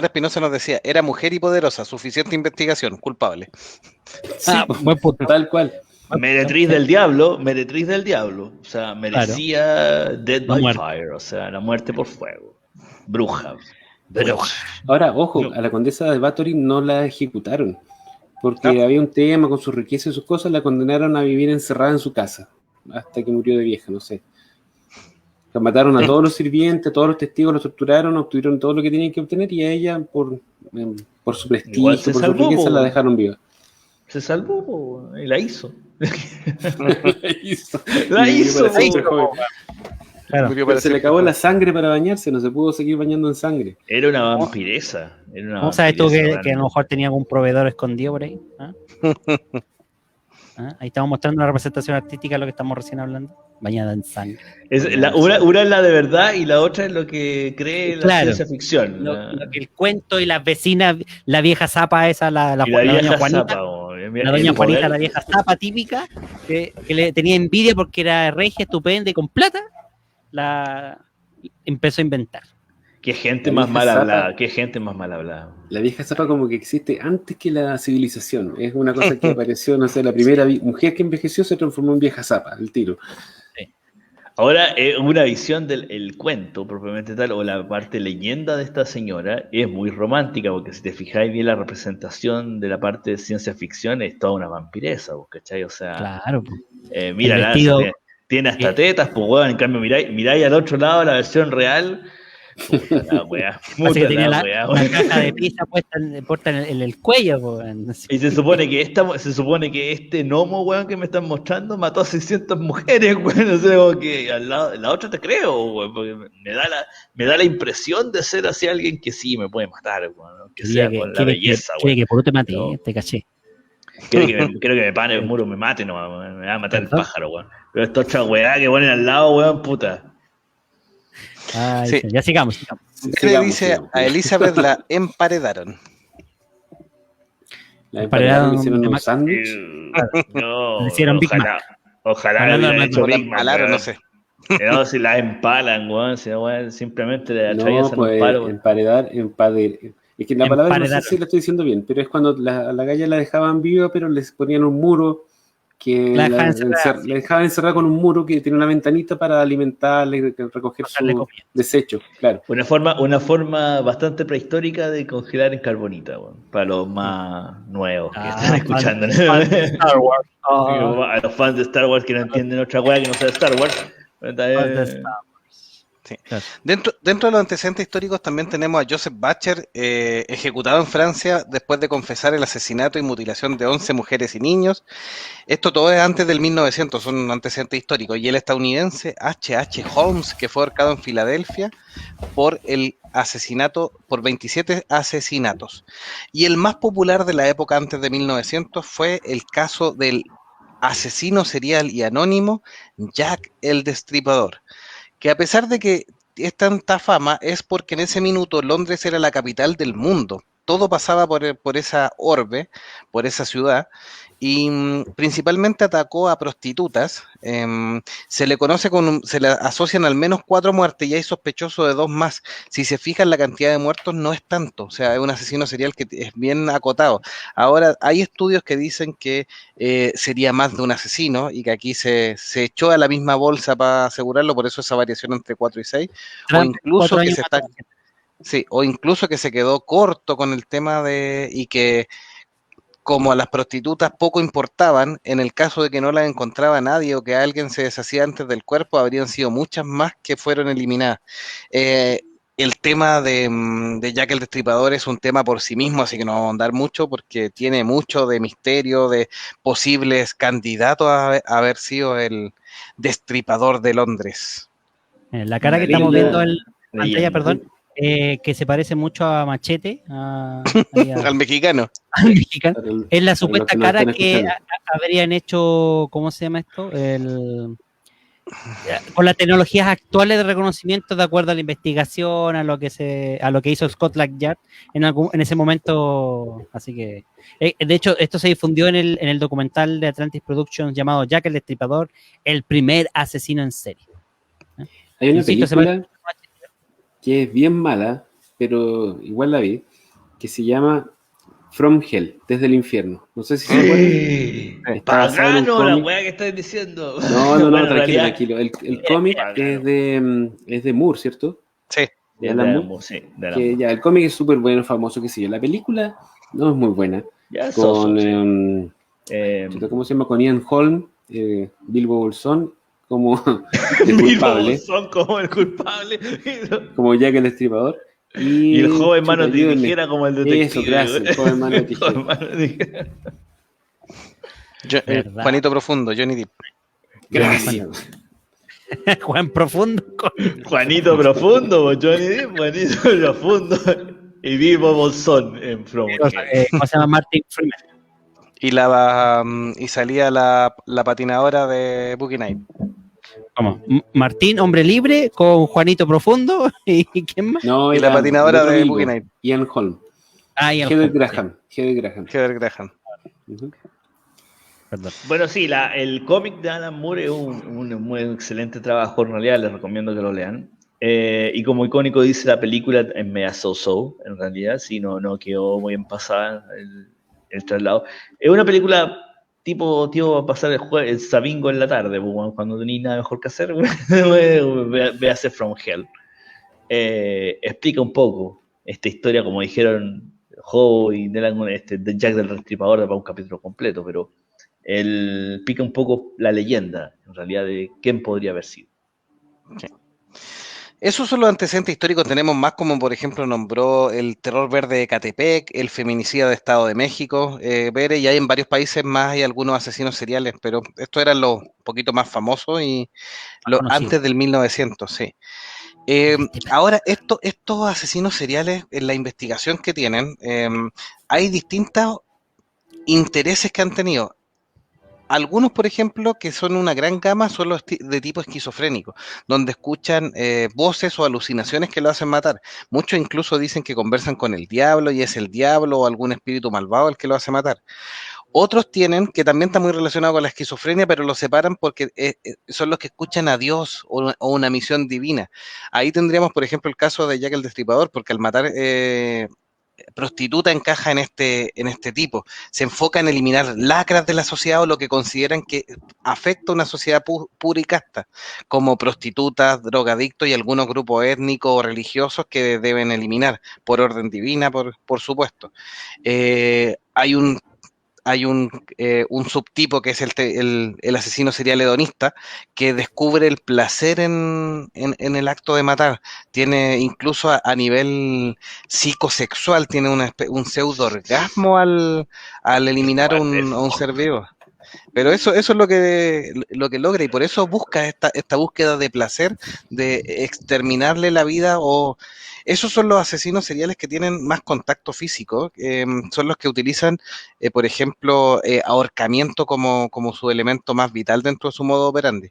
D: Espinosa nos decía, era mujer y poderosa, suficiente investigación, culpable.
C: Sí, buen punto. Tal cual.
B: Meretriz del diablo. O sea, merecía Dead by Fire, o sea, la muerte por fuego. Bruja.
C: Ahora, ojo, a la condesa de Bathory no la ejecutaron. porque había un tema con su riqueza y sus cosas, la condenaron a vivir encerrada en su casa, hasta que murió de vieja, no sé. La mataron a todos los sirvientes, a todos los testigos, los torturaron, obtuvieron todo lo que tenían que obtener, y a ella, por su prestigio,
B: Igual
C: por
B: se
C: su
B: salvó,
C: riqueza,
B: po.
C: la dejaron viva.
B: Se salvó, po, y la hizo.
C: La hizo.
B: La
C: Y
B: hizo,
C: para siempre,
B: po.
C: joven.
A: Claro.
D: Murió
C: Pero
D: para
C: se le
D: siempre,
C: acabó
D: joven.
C: la sangre para bañarse, no se pudo seguir bañando en sangre.
B: Era una vampiresa.
A: ¿Cómo sabes tú que a lo mejor
B: realmente.
A: tenía algún proveedor escondido por ahí? ¿Ah? ¿Ah? Ahí estamos mostrando una representación artística de lo que estamos recién hablando. Bañada en sangre.
B: Una es la de verdad y la otra es lo que cree la
A: Claro.
B: ciencia ficción.
A: Lo que el cuento y las vecinas, la vieja zapa esa, la
B: Y la
A: doña
B: vieja
A: Juanita.
B: zapa, po.
A: La doña Juanita, la vieja zapa típica, que le tenía envidia porque era regia, estupenda y con plata, la empezó a inventar.
B: Qué gente
C: La
B: más
C: vieja
B: mal
C: zapa.
B: hablada, qué gente más mal hablada.
C: La vieja zapa como que existe antes que la civilización. Es una cosa que apareció, no sé, la primera mujer que envejeció se transformó en vieja zapa, el tiro.
B: Ahora, una visión del cuento propiamente tal, o la parte leyenda de esta señora, es muy romántica, porque si te fijáis bien la representación de la parte de ciencia ficción, es toda una vampiresa, ¿cachai? O sea,
A: Claro.
B: mira,
A: El vestido-
B: tiene hasta tetas, pues weón, en cambio miráis al otro lado la versión real, puta la weá,
A: Parece que tenía
B: puta la
A: la
B: weá,
A: una
B: weón.
A: caja de pizza puesta en el cuello. Po, weón.
B: Y se supone que este gnomo, weón, que me están mostrando mató a 600 mujeres, weón. O sea, como que al lado, la otra te creo, weón, porque me da la impresión de ser así alguien que sí me puede matar, weón, ¿no? Que sea con la belleza,
A: Quiere
B: weón.
A: que por te mate,
B: No.
A: te caché.
B: Quiero que me pane el muro, me mate, no, me va a matar el
A: ¿Verdad?
B: pájaro, weón. Pero esta otra weá que ponen al lado, weón, puta.
A: Ay,
D: Sí.
A: ya sigamos.
D: Le dice a Elizabeth la emparedaron.
C: La
A: Emparedaron
C: empanaron, hicieron
A: de
C: un
A: Mac.
C: sándwich.
B: No,
A: Le hicieron Big
B: ojalá
A: Hablando
B: hubieran
A: de
B: hecho
D: O la
B: Big Mac,
D: empalaron,
B: weón.
D: no sé.
B: No, si las empalan, weón, si no, weón, simplemente le atraviesan
C: No,
B: un
C: pues
B: palo.
C: emparedar. Es que la palabra no sé
A: Emparedaron.
C: si la estoy diciendo bien, pero es cuando a la galla la dejaban viva, pero les ponían un muro que
A: La dejaban encerrada,
C: la dejaban encerrada con un muro que tiene una ventanita para alimentarla y recoger
A: Pasarle
C: su
A: comida.
C: desecho, claro.
B: Una forma bastante prehistórica de congelar en carbonita, weón, para los más nuevos que están escuchando.
A: Fan de Star Wars. Oh,
B: A los fans de Star Wars que no entienden otra weá que no sea Star Wars.
A: fans de Star Wars.
D: Sí.
A: Claro.
D: Dentro de los antecedentes históricos también tenemos a Joseph Bacher, ejecutado en Francia después de confesar el asesinato y mutilación de 11 mujeres y niños. Esto todo es antes del 1900, son antecedentes históricos. Y el estadounidense H.H. Holmes, que fue ahorcado en Filadelfia por el asesinato, por 27 asesinatos. Y el más popular de la época antes de 1900 fue el caso del asesino serial y anónimo Jack el Destripador, que a pesar de que es tanta fama, es porque en ese minuto Londres era la capital del mundo. Todo pasaba por esa orbe, por esa ciudad, y principalmente atacó a prostitutas. Se le asocian al menos 4 muertes y hay sospechosos de 2 más. Si se fijan, la cantidad de muertos no es tanto, o sea, es un asesino serial que es bien acotado. Ahora, hay estudios que dicen que sería más de un asesino y que aquí se echó a la misma bolsa para asegurarlo, por eso esa variación entre 4 y 6, o incluso que se está... Sí, o incluso que se quedó corto con el tema y que como a las prostitutas poco importaban, en el caso de que no las encontraba nadie o que alguien se deshacía antes del cuerpo, habrían sido muchas más que fueron eliminadas. El tema de Jack el Destripador es un tema por sí mismo, así que no vamos a andar mucho porque tiene mucho de misterio, de posibles candidatos a haber sido el destripador de Londres.
A: La cara que
B: Una
A: estamos
B: linda
A: viendo en pantalla,
B: leyenda.
A: perdón, que se parece mucho a Machete,
D: Al mexicano.
A: al mexicano.
C: Para el-
A: Es la
C: para
A: supuesta
C: los que nos
A: cara
C: están
A: que
C: escuchando.
A: habrían hecho, ¿cómo se llama esto? Con las tecnologías actuales de reconocimiento, de acuerdo a la investigación, a lo que hizo Scotland Yard en ese momento. Así que, de hecho, esto se difundió en el documental de Atlantis Productions llamado Jack el Destripador, el primer asesino en serie.
C: Hay una
A: Insisto, se
C: película que es bien mala, pero igual la vi, que se llama From Hell, desde el infierno. No sé si se acuerdan. Está basado en un
B: Pagano la
C: cómic.
B: weá que estás diciendo.
C: No,
B: Bueno, en
C: tranquilo,
B: realidad,
C: tranquilo. El cómic
B: Pagano.
C: es de Moore, ¿cierto?
D: Sí.
C: De
B: de
C: Alan Moore.
B: Alan Moore, sí, de Alan
C: Que
B: Moore.
C: ya, el cómic es súper bueno, famoso, qué sé yo. La película no es muy buena,
B: Ya,
C: con,
B: Soso.
C: ¿cómo se llama? Con Ian Holm, Bilbo Bolsón, como el
B: Bilbo
C: culpable,
B: Bolsón como el culpable.
C: como Jack el Destripador.
B: Y el
C: Y
B: joven
C: chuta,
B: mano de
C: ayúdenme.
B: tijera como el
C: Eso,
B: detective.
C: gracias, el joven mano de
B: El joven
C: tijera.
B: mano de tijera.
A: ¿Verdad?
D: Juanito Profundo, Johnny Depp.
C: Gracias.
A: Juan Profundo.
B: Juanito Profundo, Johnny Depp, Juanito Profundo. Y Bilbo Bolsón en From Hell.
A: ¿Cómo se llama? Martin Freeman.
D: Y salía la patinadora de Boogie Night.
A: ¿Cómo? Martín, hombre libre, con Juanito Profundo. ¿Y quién más?
C: No,
D: Y la
C: era
D: patinadora
C: el otro
D: de
C: amigo,
D: Boogie Night.
C: Ian Holm.
A: Ah, y el
C: Heather
A: Hulk,
C: Graham. Heather Graham.
D: Heather Graham.
C: Ujú.
A: Perdón.
B: Bueno, sí, el cómic de Alan Moore es un muy excelente trabajo, en realidad les recomiendo que lo lean. Y como icónico dice la película, es media so-so, en realidad, sí, no quedó muy bien pasada el traslado. Es una película tipo a pasar el sabingo en la tarde, pues, cuando no tenéis nada mejor que hacer, ve a hacer From Hell. Explica un poco esta historia, como dijeron Howe y de Jack del Destripador, para un capítulo completo, pero él pica un poco la leyenda, en realidad, de quién podría haber sido.
D: Esos son los antecedentes históricos. Tenemos más, como por ejemplo nombró el terror verde de Catepec, el feminicida de Estado de México, y hay en varios países más, hay algunos asesinos seriales, pero estos eran los poquito más famosos y antes del 1900, sí. Ahora, estos asesinos seriales, en la investigación que tienen, hay distintos intereses que han tenido. Algunos, por ejemplo, que son una gran gama, son los de tipo esquizofrénico, donde escuchan voces o alucinaciones que lo hacen matar. Muchos incluso dicen que conversan con el diablo y es el diablo o algún espíritu malvado el que lo hace matar. Otros tienen, que también está muy relacionado con la esquizofrenia, pero lo separan porque son los que escuchan a Dios o una misión divina. Ahí tendríamos, por ejemplo, el caso de Jack el Destripador, porque al matar prostituta encaja en este tipo. Se enfoca en eliminar lacras de la sociedad o lo que consideran que afecta a una sociedad pura y casta, como prostitutas, drogadictos y algunos grupos étnicos o religiosos que deben eliminar por orden divina, por supuesto. Hay un subtipo que es el asesino serial hedonista que descubre el placer en el acto de matar. Tiene incluso a nivel psicosexual, tiene un pseudo orgasmo al eliminar a un ser vivo. Pero eso es lo que logra y por eso busca esta búsqueda de placer, de exterminarle la vida o... Esos son los asesinos seriales que tienen más contacto físico, son los que utilizan, por ejemplo, ahorcamiento como su elemento más vital dentro de su modo operandi.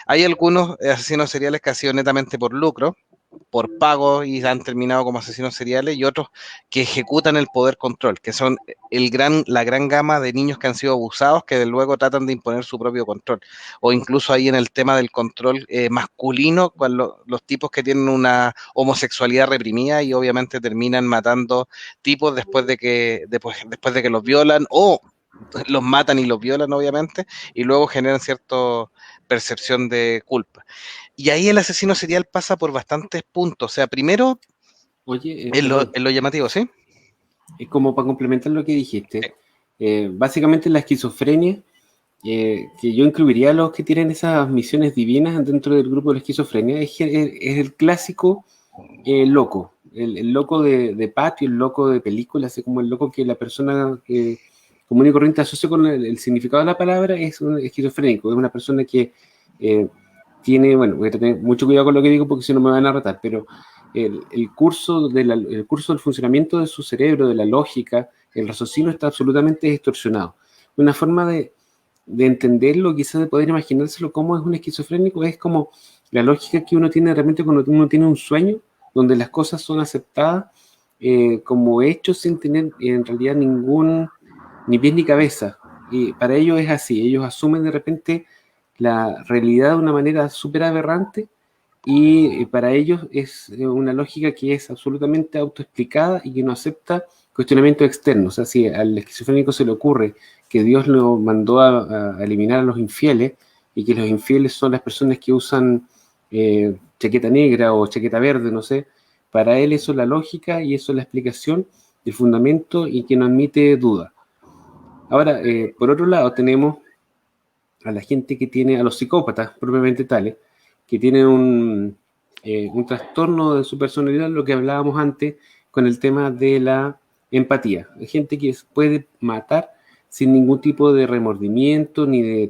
D: Hay algunos asesinos seriales que han sido netamente por lucro, por pago y han terminado como asesinos seriales y otros que ejecutan el poder control, que son la gran gama de niños que han sido abusados que luego tratan de imponer su propio control. O incluso ahí en el tema del control masculino, con los tipos que tienen una homosexualidad reprimida y obviamente terminan matando tipos después de que los violan o los matan y los violan obviamente y luego generan cierta percepción de culpa. Y ahí el asesino serial pasa por bastantes puntos. O sea, primero,
C: Oye,
D: en lo llamativo, ¿sí?
C: es como para complementar lo que dijiste. Básicamente la esquizofrenia, que yo incluiría a los que tienen esas misiones divinas dentro del grupo de la esquizofrenia, es el clásico loco. El loco de patio, el loco de película, así como el loco que la persona común y corriente asocia con el significado de la palabra, es un esquizofrénico. Es una persona que tiene, bueno, voy a tener mucho cuidado con lo que digo porque si no me van a retar, pero el curso del funcionamiento de su cerebro, de la lógica, el raciocinio está absolutamente distorsionado. Una forma de entenderlo, quizás de poder imaginárselo cómo es un esquizofrénico, es como la lógica que uno tiene realmente cuando uno tiene un sueño, donde las cosas son aceptadas como hechos sin tener en realidad ni pies ni cabeza. Y para ellos es así, ellos asumen de repente la realidad de una manera súper aberrante y para ellos es una lógica que es absolutamente autoexplicada y que no acepta cuestionamientos externos. O sea, si al esquizofrénico se le ocurre que Dios lo mandó a eliminar a los infieles y que los infieles son las personas que usan chaqueta negra o chaqueta verde, no sé, para él eso es la lógica y eso es la explicación, el fundamento y que no admite duda. Ahora, por otro lado, tenemos a la gente que tiene, a los psicópatas propiamente tales, que tienen un trastorno de su personalidad, lo que hablábamos antes con el tema de la empatía. Hay gente que puede matar sin ningún tipo de remordimiento, ni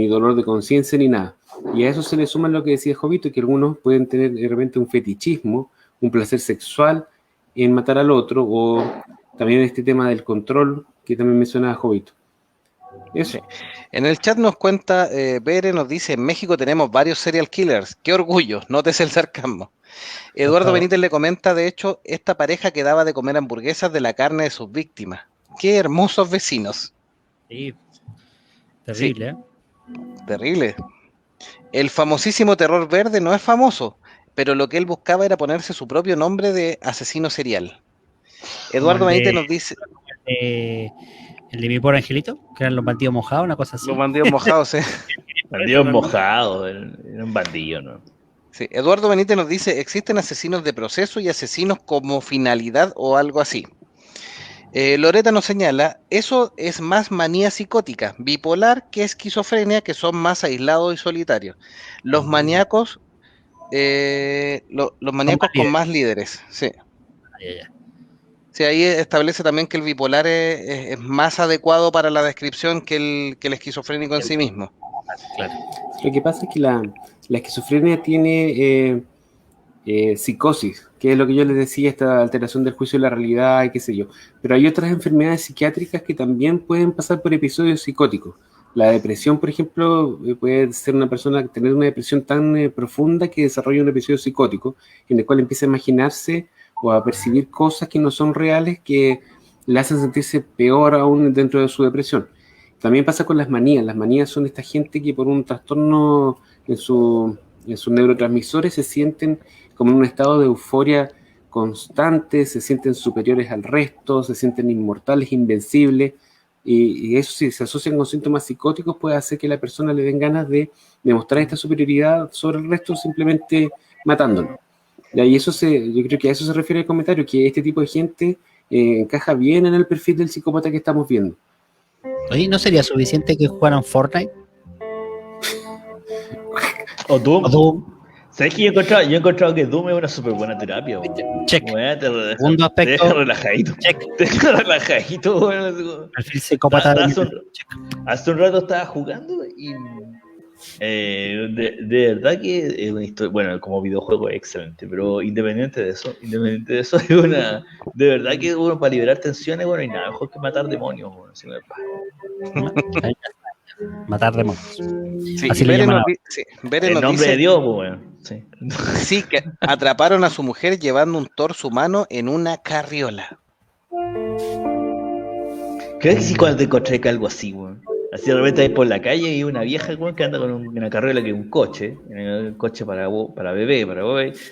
C: dolor de conciencia, ni nada. Y a eso se le suma lo que decía Jovito, que algunos pueden tener de repente un fetichismo, un placer sexual en matar al otro, o también este tema del control que también mencionaba Jovito. Eso.
D: Sí. En el chat nos cuenta, Bere nos dice, en México tenemos varios serial killers. ¡Qué orgullo! Nótese el sarcasmo. Eduardo Benítez le comenta, de hecho, esta pareja que daba de comer hamburguesas de la carne de sus víctimas. ¡Qué hermosos vecinos!
A: Sí, terrible,
D: sí. Terrible. El famosísimo Terror Verde no es famoso, pero lo que él buscaba era ponerse su propio nombre de asesino serial. Eduardo Benítez nos dice...
A: el de mi pobre angelito, que eran los bandidos mojados, una cosa así.
D: Los bandidos mojados,
B: Bandidos mojados, era un bandido, ¿no?
D: Sí, Eduardo Benítez nos dice, existen asesinos de proceso y asesinos como finalidad o algo así. Loreta nos señala, eso es más manía psicótica, bipolar que esquizofrenia, que son más aislados y solitarios. Los maníacos, los maníacos con más líderes, sí. Sí, ahí establece también que el bipolar es más adecuado para la descripción que el esquizofrénico en sí mismo.
C: Claro. Lo que pasa es que la esquizofrenia tiene psicosis, que es lo que yo les decía, esta alteración del juicio de la realidad y qué sé yo. Pero hay otras enfermedades psiquiátricas que también pueden pasar por episodios psicóticos. La depresión, por ejemplo, puede ser una persona tener una depresión tan profunda que desarrolla un episodio psicótico en el cual empieza a imaginarse o a percibir cosas que no son reales, que le hacen sentirse peor aún dentro de su depresión. También pasa con las manías. Las manías son esta gente que por un trastorno en sus neurotransmisores se sienten como en un estado de euforia constante, se sienten superiores al resto, se sienten inmortales, invencibles, y eso, si se asocian con síntomas psicóticos, puede hacer que la persona le den ganas de demostrar esta superioridad sobre el resto simplemente matándolo. Y eso yo creo que a eso se refiere el comentario, que este tipo de gente encaja bien en el perfil del psicópata que estamos viendo.
A: Oye, ¿no sería suficiente que jugaran Fortnite?
B: O Doom. ¿Sabes que yo he encontrado que Doom es una súper buena terapia?
A: Check.
B: Segundo
A: aspecto.
B: Te deja relajadito.
A: Check.
B: Te deja relajadito, bueno.
A: Perfil psicópata.
B: Hace un rato estaba jugando y de verdad que es una historia, bueno, como videojuego es excelente, pero independiente de eso, es una, de verdad que uno para liberar tensiones, bueno, y nada mejor que matar demonios, bueno, si
A: matar demonios.
D: Sí,
A: así le llaman.
B: En nombre de Dios, bueno. Sí.
D: Sí, que atraparon a su mujer llevando un torso humano en una carriola.
B: ¿Crees que si cuando te encontré que algo así, weón? Así de repente hay por la calle y una vieja, weón, que anda con una carriola que es un coche para bebé,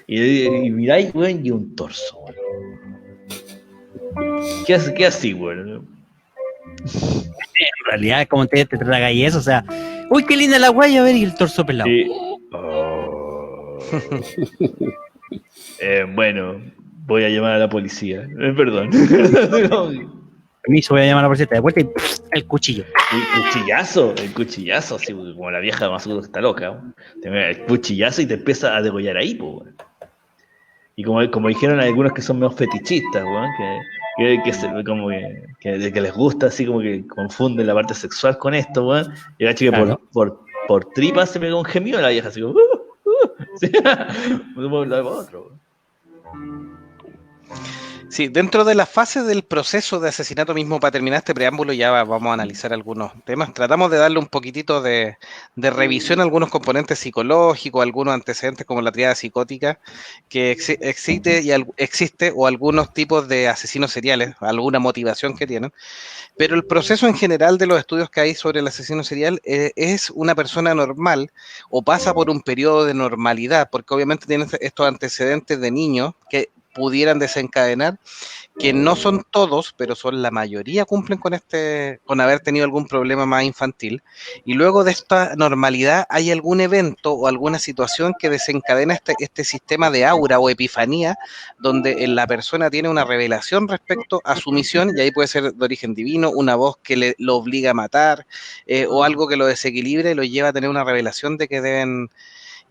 B: y miráis, weón, y un torso, weón. ¿Qué así, weón?
A: En realidad, como te tragáis eso, o sea, uy, qué linda la guaya, a ver, y el torso pelado.
B: Sí. Bueno, voy a llamar a la policía. Perdón.
A: Permiso, voy a llamar a la policía de vuelta y el cuchillo.
B: El cuchillazo, así como la vieja más seguro que está loca. El cuchillazo y te empieza a degollar ahí, pues. Y como dijeron algunos que son menos fetichistas, weón, que les gusta así como que confunden la parte sexual con esto, weón. Y el chico claro. por tripas se pegó un gemido a la vieja, así como sí. Otro.
D: Sí, dentro de la fase del proceso de asesinato mismo, para terminar este preámbulo, ya vamos a analizar algunos temas. Tratamos de darle un poquitito de revisión a algunos componentes psicológicos, algunos antecedentes como la tríada psicótica, que existe, o algunos tipos de asesinos seriales, alguna motivación que tienen. Pero el proceso en general de los estudios que hay sobre el asesino serial es una persona normal o pasa por un periodo de normalidad, porque obviamente tiene estos antecedentes de niño que pudieran desencadenar, que no son todos, pero son la mayoría, cumplen con haber tenido algún problema más infantil, y luego de esta normalidad hay algún evento o alguna situación que desencadena este sistema de aura o epifanía, donde la persona tiene una revelación respecto a su misión, y ahí puede ser de origen divino, una voz que lo obliga a matar, o algo que lo desequilibra y lo lleva a tener una revelación de que deben.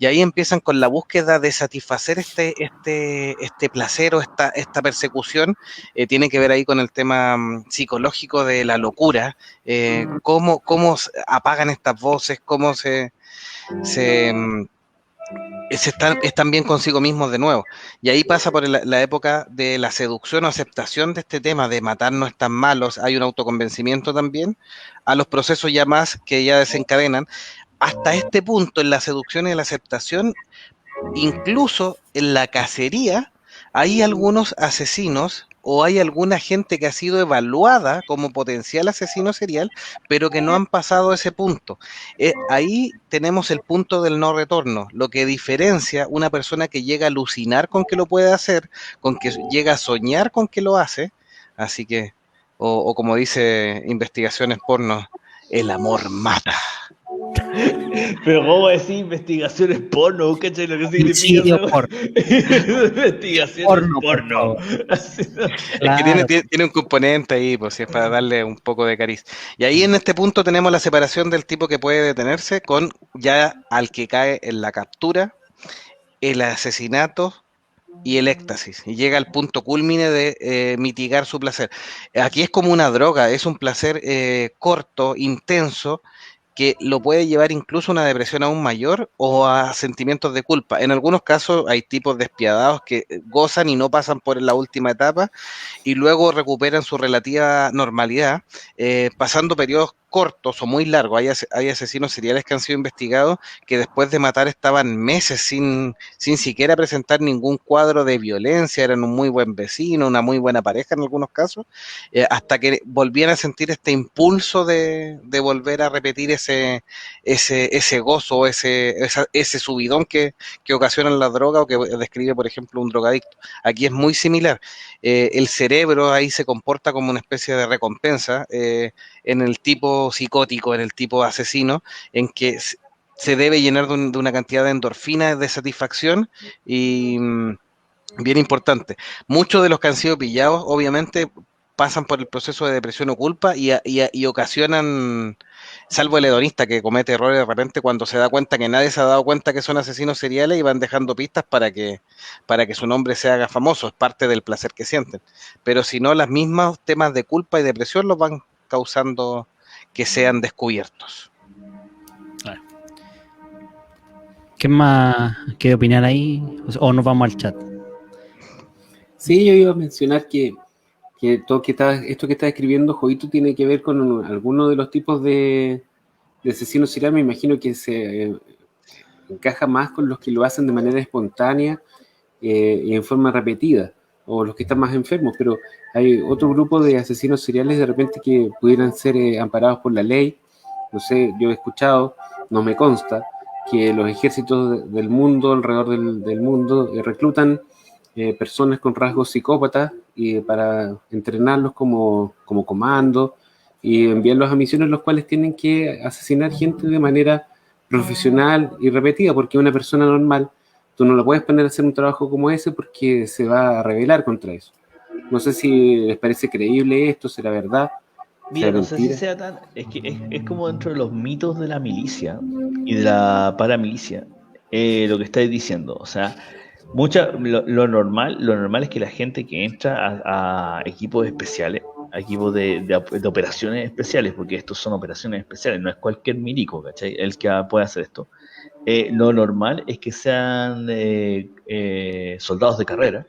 D: Y ahí empiezan con la búsqueda de satisfacer este placer o esta persecución. Tiene que ver ahí con el tema psicológico de la locura, cómo apagan estas voces, cómo se, mm, están bien consigo mismos de nuevo. Y ahí pasa por la época de la seducción o aceptación de este tema de matar no es tan malos, hay un autoconvencimiento también, a los procesos ya más que ya desencadenan. Hasta este punto, en la seducción y la aceptación, incluso en la cacería, hay algunos asesinos o hay alguna gente que ha sido evaluada como potencial asesino serial, pero que no han pasado ese punto. Ahí tenemos el punto del no retorno, lo que diferencia una persona que llega a alucinar con que lo puede hacer, con que llega a soñar con que lo hace, así que, o como dice investigaciones porno, el amor mata.
B: Pero ¿cómo decir investigaciones porno? ¿Cachai lo que significa
A: Suicidio
B: eso?
A: porno.
B: Investigaciones porno.
D: Es que tiene un componente ahí, pues si es para darle un poco de cariz. Y ahí en este punto tenemos la separación del tipo que puede detenerse con ya al que cae en la captura, el asesinato y el éxtasis. Y llega al punto cúlmine de mitigar su placer. Aquí es como una droga, es un placer corto, intenso, que lo puede llevar incluso a una depresión aún mayor o a sentimientos de culpa. En algunos casos hay tipos despiadados que gozan y no pasan por la última etapa y luego recuperan su relativa normalidad, pasando periodos cortos o muy largos. Hay asesinos seriales que han sido investigados que después de matar estaban meses sin siquiera presentar ningún cuadro de violencia, eran un muy buen vecino, una muy buena pareja en algunos casos, hasta que volvían a sentir este impulso de volver a repetir ese gozo, ese subidón que ocasionan la droga o que describe, por ejemplo, un drogadicto. Aquí es muy similar. El cerebro ahí se comporta como una especie de recompensa en el tipo psicótico, en el tipo asesino, en que se debe llenar de una cantidad de endorfinas de satisfacción y bien importante. Muchos de los que han sido pillados, obviamente, pasan por el proceso de depresión o culpa y ocasionan, salvo el hedonista que comete errores de repente cuando se da cuenta que nadie se ha dado cuenta que son asesinos seriales y van dejando pistas para que su nombre se haga famoso, es parte del placer que sienten. Pero si no, los mismos temas de culpa y depresión los van causando que sean descubiertos.
A: ¿Qué más quiere opinar ahí? ¿O nos vamos al chat?
C: Sí, yo iba a mencionar que esto que está escribiendo Jovito tiene que ver con alguno de los tipos de asesinos seriales. Me imagino que se encaja más con los que lo hacen de manera espontánea y en forma repetida, o los que están más enfermos, pero hay otro grupo de asesinos seriales de repente que pudieran ser amparados por la ley. No sé, yo he escuchado, no me consta, que los ejércitos del mundo, alrededor del mundo, reclutan personas con rasgos psicópatas y para entrenarlos como comando y enviarlos a misiones en los cuales tienen que asesinar gente de manera profesional y repetida, porque una persona normal tú no la puedes poner a hacer un trabajo como ese porque se va a rebelar contra eso. No sé si les parece creíble esto, será verdad.
B: Mira, no sé si sea tan. Es que es como dentro de los mitos de la milicia y de la paramilicia, lo que estáis diciendo. O sea, lo normal es que la gente que entra a equipos especiales, a equipos de operaciones especiales, porque estos son operaciones especiales, no es cualquier milico, ¿cachai? El que puede hacer esto. Lo normal es que sean soldados de carrera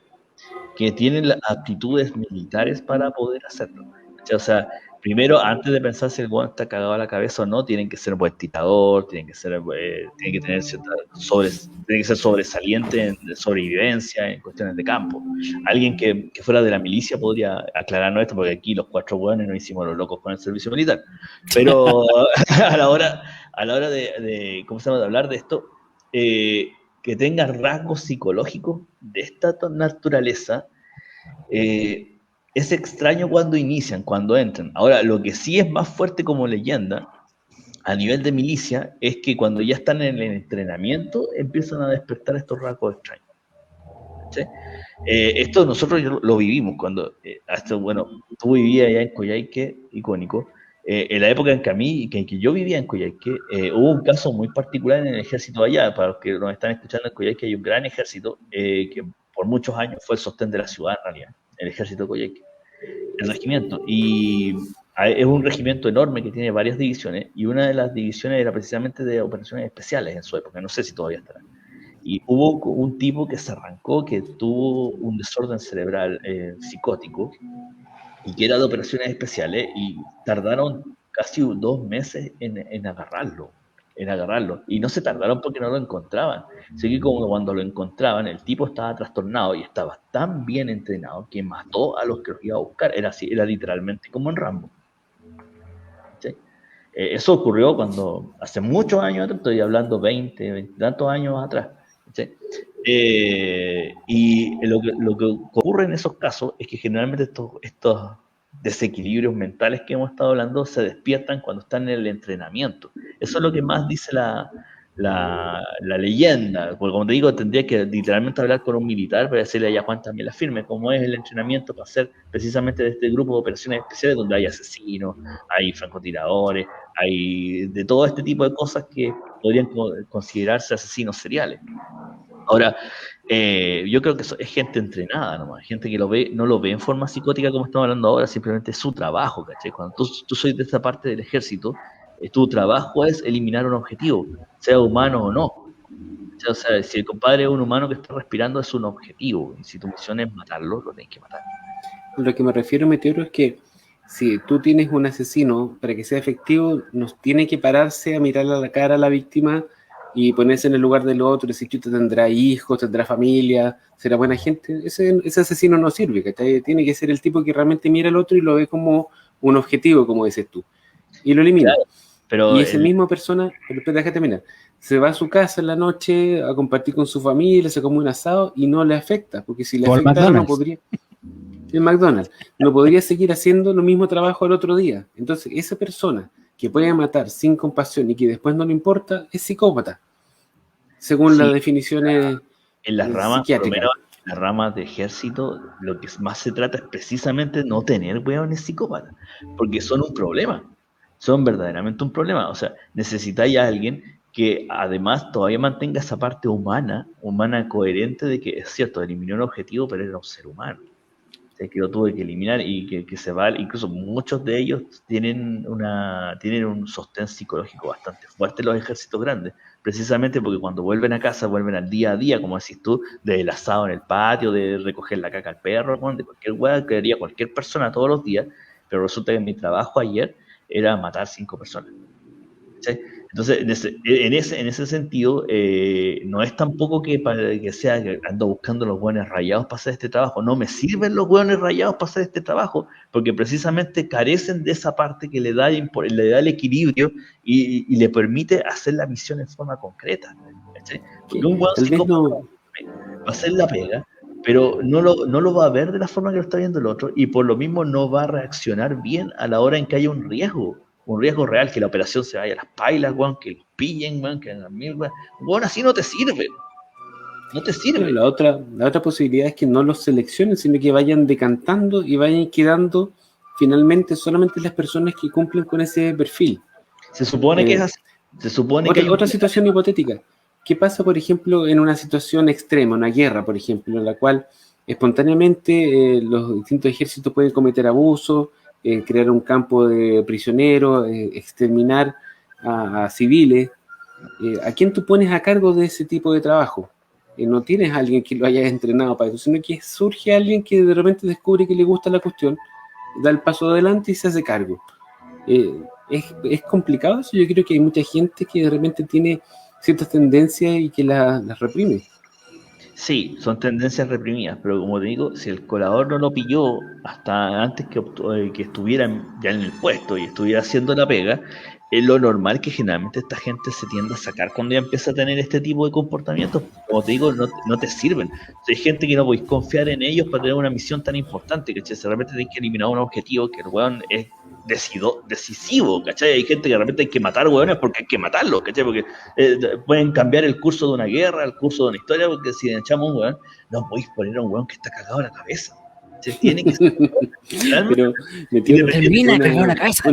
B: que tienen las aptitudes militares para poder hacerlo. ¿Cachai? O sea, primero, antes de pensar si el weón está cagado a la cabeza o no, tienen que ser un buen tirador, tienen que tener tienen que ser sobresaliente en sobrevivencia, en cuestiones de campo. Alguien que fuera de la milicia podría aclararnos esto, porque aquí los 4 weones no hicimos los locos con el servicio militar. Pero a la hora de ¿cómo se llama?, de hablar de esto, que tenga rasgos psicológicos de esta naturaleza, es extraño cuando inician, cuando entran. Ahora, lo que sí es más fuerte como leyenda, a nivel de milicia, es que cuando ya están en el entrenamiento, empiezan a despertar estos rasgos extraños. ¿Sí? Esto nosotros lo vivimos cuando, bueno, tú vivías allá en Coyhaique, icónico. En la época en que yo vivía en Coyhaique, hubo un caso muy particular en el ejército allá. Para los que nos están escuchando, en Coyhaique hay un gran ejército que por muchos años fue el sostén de la ciudad, en realidad, el ejército de Coyhaique, el regimiento. Y es un regimiento enorme que tiene varias divisiones, y una de las divisiones era precisamente de operaciones especiales en su época, no sé si todavía estará. Y hubo un tipo que se arrancó, que tuvo un desorden cerebral psicótico, y que era de operaciones especiales, y tardaron casi 2 meses en agarrarlo. Y no se tardaron porque no lo encontraban. Así que como cuando lo encontraban, el tipo estaba trastornado y estaba tan bien entrenado que mató a los que los iba a buscar. Era así, era literalmente como en Rambo. ¿Sí? Eso ocurrió cuando, hace muchos años atrás, estoy hablando 20 tantos años atrás. ¿Sí? Y lo que ocurre en esos casos es que generalmente estos desequilibrios mentales que hemos estado hablando se despiertan cuando están en el entrenamiento. Eso es lo que más dice la leyenda, porque como te digo, tendría que literalmente hablar con un militar para decirle a Juan también la firme, cómo es el entrenamiento para hacer precisamente de este grupo de operaciones especiales donde hay asesinos, hay francotiradores, hay de todo este tipo de cosas que podrían considerarse asesinos seriales. Ahora, yo creo que eso es gente entrenada nomás, gente que no lo ve en forma psicótica como estamos hablando ahora, simplemente es su trabajo, ¿cachai? Cuando tú sois de esta parte del ejército, tu trabajo es eliminar un objetivo, sea humano o no. O sea, si el compadre es un humano que está respirando, es un objetivo, y si tu misión es matarlo, lo tienes que matar.
C: Lo que me refiero, Meteoro, es que si tú tienes un asesino, para que sea efectivo, nos tiene que pararse a mirarle a la cara a la víctima y ponerse en el lugar del otro, decir, tú tendrá hijos, tendrá familia, será buena gente. Ese asesino no sirve, ¿cachai? Tiene que ser el tipo que realmente mira al otro y lo ve como un objetivo, como dices tú, y lo elimina. Claro, pero y esa misma persona, pero déjate terminar, se va a su casa en la noche a compartir con su familia, se come un asado y no le afecta, porque si le afectara no podría... El McDonald's no podría seguir haciendo lo mismo trabajo al otro día. Entonces, esa persona que puede matar sin compasión y que después no le importa, es psicópata, según las definiciones
B: en las ramas, por lo menos en las ramas de ejército, lo que más se trata es precisamente no tener hueones psicópatas, porque son un problema, son verdaderamente un problema. O sea, necesitáis a alguien que además todavía mantenga esa parte humana coherente de que es cierto, eliminó un objetivo, pero era un ser humano. Que lo tuve que eliminar y que se va, incluso muchos de ellos tienen un sostén psicológico bastante fuerte en los ejércitos grandes, precisamente porque cuando vuelven a casa, vuelven al día a día, como decís tú, del asado en el patio, de recoger la caca al perro, de cualquier hueá que haría cualquier persona todos los días, pero resulta que mi trabajo ayer era matar 5 personas. ¿Sí? Entonces, en ese sentido, no es tampoco que para que sea que ando buscando los hueones rayados para hacer este trabajo. No me sirven los hueones rayados para hacer este trabajo, porque precisamente carecen de esa parte que le da el equilibrio y le permite hacer la misión en forma concreta. ¿Sí? Porque un hueón psicópata va a hacer la pega, pero no lo va a ver de la forma que lo está viendo el otro, y por lo mismo no va a reaccionar bien a la hora en que haya un riesgo real, que la operación se vaya a las pailas, weón, que los pillen, weón, que hagan mil, weón, así no te sirve. No te sirve.
C: Pero la otra posibilidad es que no los seleccionen, sino que vayan decantando y vayan quedando finalmente solamente las personas que cumplen con ese perfil.
B: Se supone que es así. Se supone
C: otra situación hipotética. ¿Qué pasa, por ejemplo, en una situación extrema, una guerra, por ejemplo, en la cual espontáneamente los distintos ejércitos pueden cometer abusos, crear un campo de prisioneros, exterminar a civiles? ¿A quién tú pones a cargo de ese tipo de trabajo? No tienes a alguien que lo haya entrenado para eso, sino que surge alguien que de repente descubre que le gusta la cuestión, da el paso adelante y se hace cargo. Es complicado eso. Yo creo que hay mucha gente que de repente tiene ciertas tendencias y que las reprime.
B: Sí, son tendencias reprimidas, pero como te digo, si el colador no lo pilló hasta antes que estuviera ya en el puesto y estuviera haciendo la pega, es lo normal que generalmente esta gente se tiende a sacar cuando ya empieza a tener este tipo de comportamientos. Como te digo, no te sirven. O sea, hay gente que no podéis confiar en ellos para tener una misión tan importante, que de repente tenéis que eliminar un objetivo que el weón es decisivo, ¿cachai? Hay gente que de repente hay que matar hueones porque hay que matarlos, ¿cachai? Porque pueden cambiar el curso de una guerra, el curso de una historia, porque si echamos un hueón, no podéis poner a un hueón que está cagado en la cabeza. Se tiene que ser
C: pero
A: termina cagado en la cabeza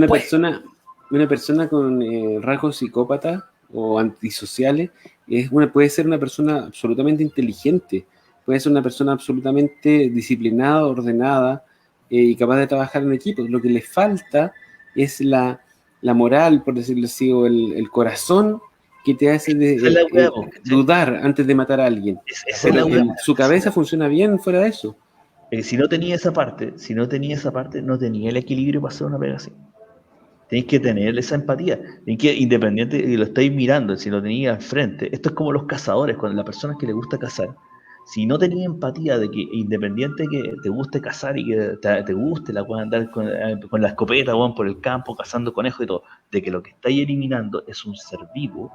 C: una persona con rasgos psicópatas o antisociales puede ser una persona absolutamente inteligente, puede ser una persona absolutamente disciplinada, ordenada, y capaz de trabajar en equipo. Lo que le falta es la moral, por decirlo así, o el corazón que te hace dudar antes de matar a alguien. Pero su cabeza funciona bien fuera de eso.
B: Si no tenía esa parte, no tenía el equilibrio para hacer una pega así. Tenéis que tener esa empatía. Tenéis que, independiente, y lo estáis mirando, si lo tenéis al frente. Esto es como los cazadores, cuando las personas que les gusta cazar. Si no tenías empatía de que independiente que te guste cazar y que te guste la puedan andar con la escopeta por el campo cazando conejos y todo, de que lo que estáis eliminando es un ser vivo,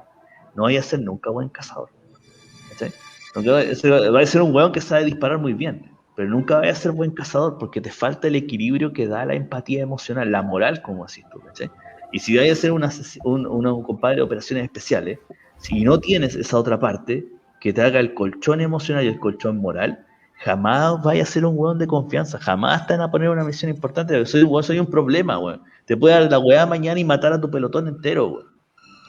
B: no vaya a ser nunca buen cazador. ¿Sí? Va a ser un hueón que sabe disparar muy bien, pero nunca vaya a ser buen cazador porque te falta el equilibrio que da la empatía emocional, la moral, como así tú. ¿Sí? Y si vaya a ser un compadre de operaciones especiales, si no tienes esa otra parte que te haga el colchón emocional y el colchón moral, jamás vaya a ser un hueón de confianza, jamás te van a poner una misión importante. Soy un problema, weón. Te puede dar la weá mañana y matar a tu pelotón entero, weón.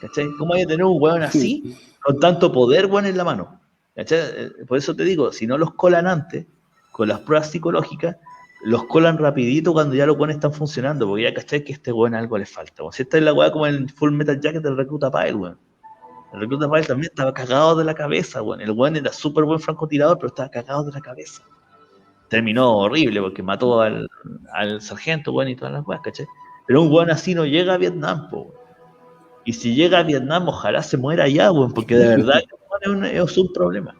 B: ¿Cachai? ¿Cómo hay que tener un hueón así, con tanto poder, weón, en la mano? ¿Cachai? Por eso te digo, si no los colan antes, con las pruebas psicológicas, los colan rapidito cuando ya los weones están funcionando, porque ya cachai que a este weón algo le falta. Si esta es la weá como el Full Metal Jacket del Recluta Pyle, weón. El Recluta Pyle también estaba cagado de la cabeza, weón. El weón era súper buen francotirador, pero estaba cagado de la cabeza. Terminó horrible porque mató al sargento, weón, y todas las weas, ¿cachai? Pero un weón así no llega a Vietnam, po, weón. Y si llega a Vietnam, ojalá se muera allá, weón, porque de verdad es un problema.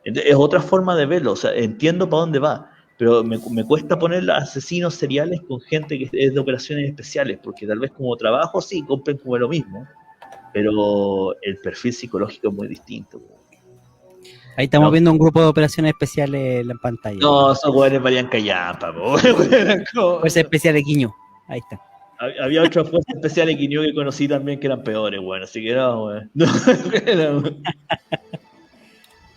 B: Es otra forma de verlo, o sea, entiendo para dónde va, pero me cuesta poner asesinos seriales con gente que es de operaciones especiales, porque tal vez como trabajo sí, compren como lo mismo, pero el perfil psicológico es muy distinto.
A: Ahí estamos viendo un grupo de operaciones especiales en la pantalla.
B: No, esos güeyes valían callampa,
A: Fuerzas especiales Quiño, ahí está.
B: Había otras fuerzas especiales Quiño que conocí también que eran peores, bueno, así que no, güey.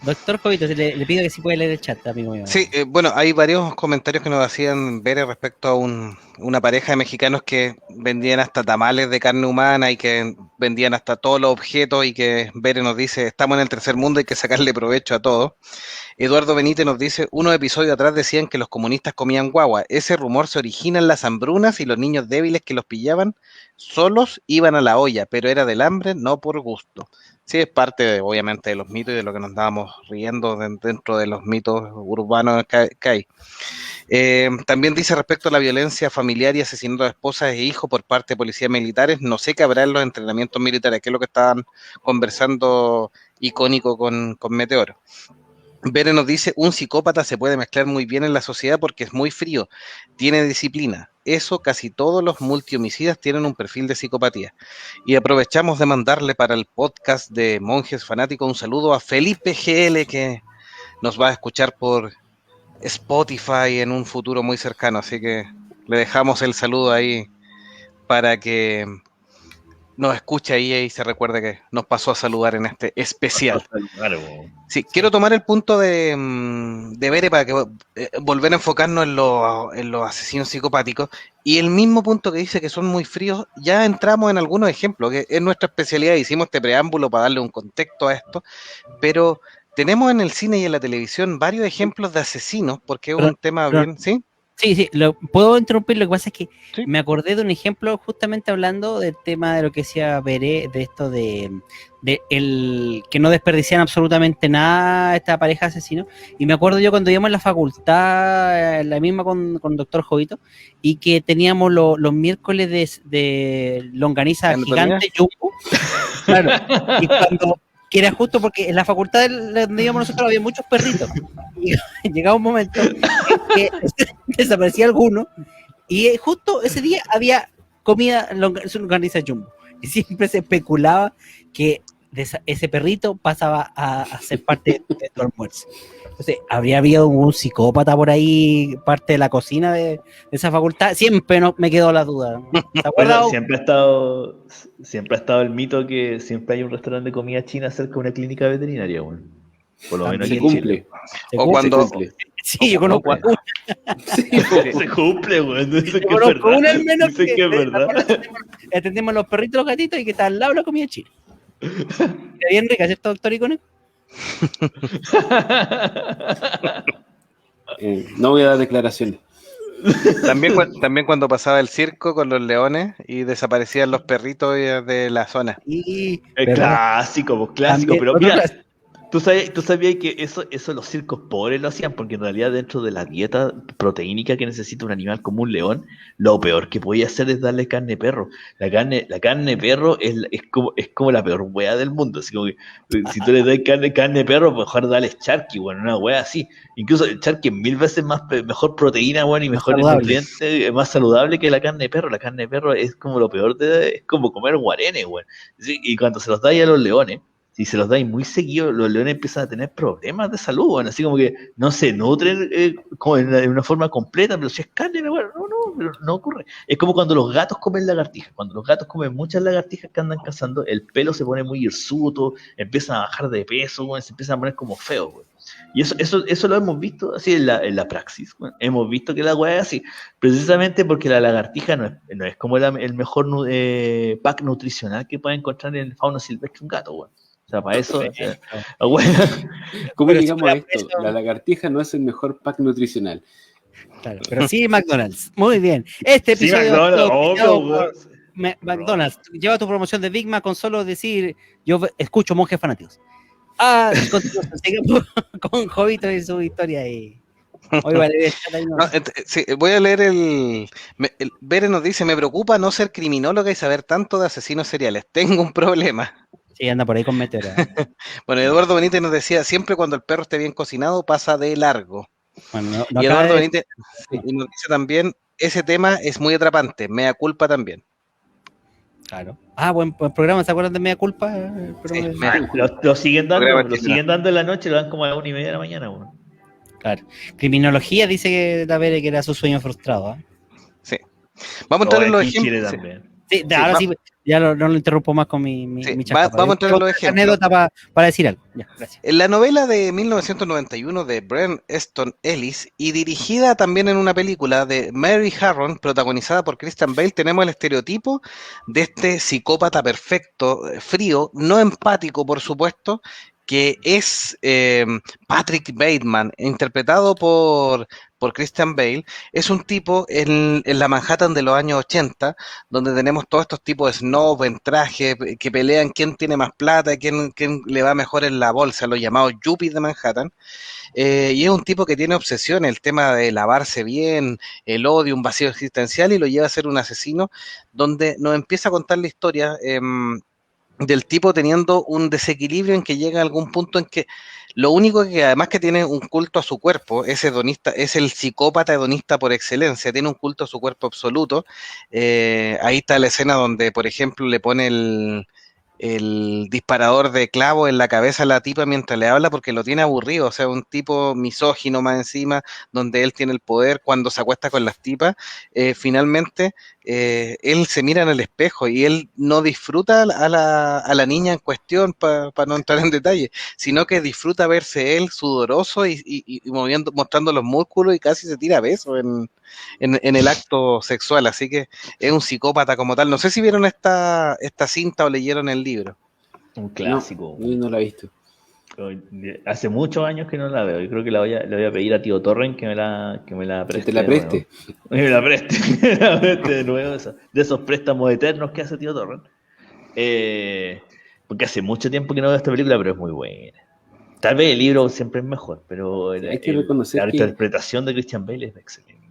A: Doctor Jovito, le pido que sí puede leer el chat, amigo mío.
D: Sí, bueno, hay varios comentarios que nos hacían ver respecto a una pareja de mexicanos que vendían hasta tamales de carne humana y que vendían hasta todos los objetos y que Bere nos dice, estamos en el tercer mundo, hay que sacarle provecho a todo. Eduardo Benítez nos dice, unos episodios atrás decían que los comunistas comían guagua. Ese rumor se origina en las hambrunas y los niños débiles que los pillaban solos iban a la olla, pero era del hambre, no por gusto. Sí, es parte, obviamente, de los mitos y de lo que nos estábamos riendo dentro de los mitos urbanos que hay. También dice respecto a la violencia familiar y asesinato de esposas e hijos por parte de policías militares, no sé qué habrá en los entrenamientos militares, que es lo que estaban conversando icónico con Meteoro. Bere nos dice, un psicópata se puede mezclar muy bien en la sociedad porque es muy frío, tiene disciplina. Eso casi todos los multihomicidas tienen un perfil de psicopatía. Y aprovechamos de mandarle para el podcast de Monjes Fanáticos un saludo a Felipe GL que nos va a escuchar por Spotify en un futuro muy cercano. Así que le dejamos el saludo ahí para que nos escuche ahí y se recuerde que nos pasó a saludar en este especial. Sí, quiero tomar el punto de Bere para que volver a enfocarnos en los asesinos psicopáticos y el mismo punto que dice que son muy fríos, ya entramos en algunos ejemplos, que es nuestra especialidad, hicimos este preámbulo para darle un contexto a esto, pero tenemos en el cine y en la televisión varios ejemplos de asesinos, porque es un tema bien, ¿sí?
A: Sí, puedo interrumpir, lo que pasa es que
D: ¿Sí?
A: me acordé de un ejemplo justamente hablando del tema de lo que decía Veré, de esto de el que no desperdician absolutamente nada esta pareja de asesinos, y me acuerdo yo cuando íbamos en la facultad, la misma con Doctor Jovito, y que teníamos los miércoles de longaniza gigante, Jumbo, claro, y que era justo porque en la facultad donde íbamos nosotros había muchos perritos. Y llegaba un momento en que desaparecía alguno, y justo ese día había comida en longaniza Jumbo. Y siempre se especulaba que ese perrito pasaba a ser parte de tu almuerzo. Entonces, ¿habría habido un psicópata por ahí, parte de la cocina de esa facultad? Siempre me quedó la duda. ¿Te acuerdas?
B: Bueno, siempre ha estado el mito que siempre hay un restaurante de comida china cerca de una clínica veterinaria, bueno. Por lo menos aquí
C: Se
B: en Chile.
C: cumple.
D: O cuando,
A: Sí, yo conozco una.
B: Se cumple, güey. Dicen que
A: Yo
B: es
A: conozco
B: verdad.
A: una al menos
B: Dicen que es verdad.
A: atendemos a los perritos, los gatitos y que está al lado la comida china. Está bien rica, ¿cierto, doctor Icone?
C: No voy a dar declaraciones.
D: también cuando pasaba el circo con los leones y desaparecían los perritos de la zona.
A: Y
B: Es clásico, pues clásico.
A: También,
B: Pero
A: otro
B: mira,
A: clásico.
B: tú sabías que eso los circos pobres lo hacían, porque en realidad dentro de la dieta proteínica que necesita un animal como un león, lo peor que podía hacer es darle carne de perro. La carne de perro es como la peor wea del mundo. Así como que si tú le das carne de perro, mejor dale charqui, bueno, una wea así. Incluso el charqui es 1000 veces mejor proteína, bueno, y
A: Más
B: mejores
A: saludable.
B: nutrientes, más saludable que la carne de perro. La carne de perro es como lo peor es como comer guarenes, weón. Sí, y cuando se los dais a los leones, si se los dais muy seguido, los leones empiezan a tener problemas de salud, bueno, así como que no se nutren como en una forma completa, pero si es carne, bueno, pero no ocurre. Es como cuando los gatos comen lagartijas. Cuando los gatos comen muchas lagartijas que andan cazando, el pelo se pone muy hirsuto, empiezan a bajar de peso, bueno, se empiezan a poner como feo, bueno. Y eso lo hemos visto así en la praxis. Bueno, hemos visto que la weá es así, precisamente porque la lagartija no es como el mejor pack nutricional que puede encontrar en el fauna silvestre un gato, bueno. O sea, para eso, o sea,
C: ¿Cómo
A: Pero
C: llegamos a
A: si fuera
C: esto?
A: por eso-
C: La lagartija no es el mejor pack nutricional.
A: Claro, pero sí McDonald's. Muy bien. Este
B: sí,
A: episodio
B: McDonald's,
A: auspiciado
B: obvio,
A: por McDonald's. Lleva tu promoción de Big Mac con solo decir yo escucho monjes fanáticos. Sigamos con Jovito y su historia ahí. Hoy vale,
D: No, sí, voy a leer Bere nos dice, me preocupa no ser criminóloga y saber tanto de asesinos seriales. Tengo un problema.
A: Sí, anda por ahí con Meteora.
D: Bueno, Eduardo Benítez nos decía, siempre cuando el perro esté bien cocinado, pasa de largo.
A: Bueno, no
D: Y
A: acaba
D: Eduardo
A: de-
D: Benítez y nos dice también, ese tema es muy atrapante, mea culpa también.
A: Claro. Buen programa, ¿se acuerdan de Mea Culpa?
D: Sí, mea culpa.
B: lo siguen dando,
D: Programa
B: lo
D: chileno.
B: siguen dando en la noche, lo dan como a las 1:30 de la mañana, bueno.
A: Claro. Criminología dice que la Bere que era su sueño frustrado. ¿Ah?
D: Sí. Vamos a entrar en los
B: Aquí en Chile
D: ejemplos.
B: también.
A: Sí, ahora sí, ya no lo interrumpo más con mi
D: Sí,
A: chasca.
D: vamos a entrar en los ejemplos.
A: Anécdota para decir algo. Ya, gracias.
D: En la novela de 1991 de Brent Easton Ellis y dirigida también en una película de Mary Harron, protagonizada por Christian Bale, tenemos el estereotipo de este psicópata perfecto, frío, no empático, por supuesto, que es Patrick Bateman, interpretado por Christian Bale. Es un tipo en la Manhattan de los años 80, donde tenemos todos estos tipos de snob en traje que pelean quién tiene más plata, quién le va mejor en la bolsa, los llamados yuppies de Manhattan. Y es un tipo que tiene obsesión, el tema de lavarse bien, el odio, un vacío existencial, y lo lleva a ser un asesino, donde nos empieza a contar la historia del tipo teniendo un desequilibrio en que llega a algún punto en que lo único que además que tiene un culto a su cuerpo, es hedonista, es el psicópata hedonista por excelencia, tiene un culto a su cuerpo absoluto. Ahí está la escena donde, por ejemplo, le pone el disparador de clavo en la cabeza a la tipa mientras le habla porque lo tiene aburrido, o sea, un tipo misógino más encima, donde él tiene el poder cuando se acuesta con las tipas. Finalmente él se mira en el espejo y él no disfruta a la niña en cuestión, para no entrar en detalle, sino que disfruta verse él sudoroso y mostrando los músculos, y casi se tira besos en el acto sexual. Así que es un psicópata como tal. No sé si vieron esta cinta o leyeron el libro.
B: Un clásico.
C: No la he visto.
B: Hace muchos años que no la veo. Yo creo que le voy a pedir a tío Torren que me la preste.
C: Que te la preste.
B: Me la preste. Me la preste de nuevo. De esos préstamos eternos que hace tío Torren. Porque hace mucho tiempo que no veo esta película, pero es muy buena. Tal vez el libro siempre es mejor, pero
C: Hay que reconocer
B: la
C: que-
B: interpretación de Christian Bale es excelente.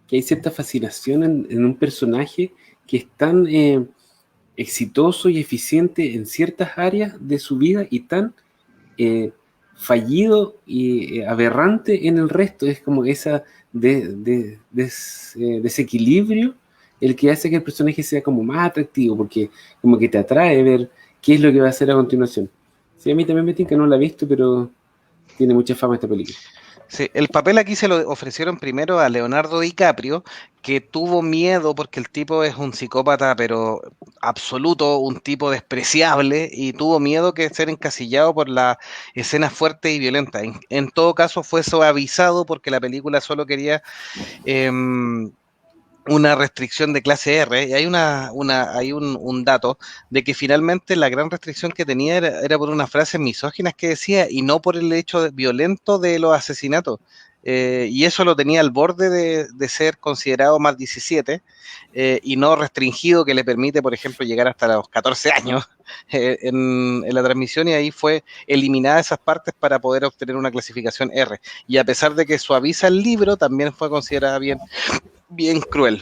C: Que hay cierta fascinación en un personaje que es tan exitoso y eficiente en ciertas áreas de su vida y tan fallido y aberrante en el resto. Es como esa desequilibrio el que hace que el personaje sea como más atractivo, porque como que te atrae ver qué es lo que va a hacer a continuación. Sí, a mí también me tinca, no la he visto, pero tiene mucha fama esta película.
D: Sí, el papel aquí se lo ofrecieron primero a Leonardo DiCaprio, que tuvo miedo porque el tipo es un psicópata, pero absoluto, un tipo despreciable, y tuvo miedo que ser encasillado por la escena fuerte y violenta. En todo caso, fue suavizado porque la película solo quería una restricción de clase R, y hay un dato de que finalmente la gran restricción que tenía era por unas frases misóginas que decía y no por el hecho violento de los asesinatos. Y eso lo tenía al borde de ser considerado más 17 y no restringido, que le permite, por ejemplo, llegar hasta los 14 años en la transmisión, y ahí fue eliminada esas partes para poder obtener una clasificación R. Y a pesar de que suaviza el libro, también fue considerada bien cruel.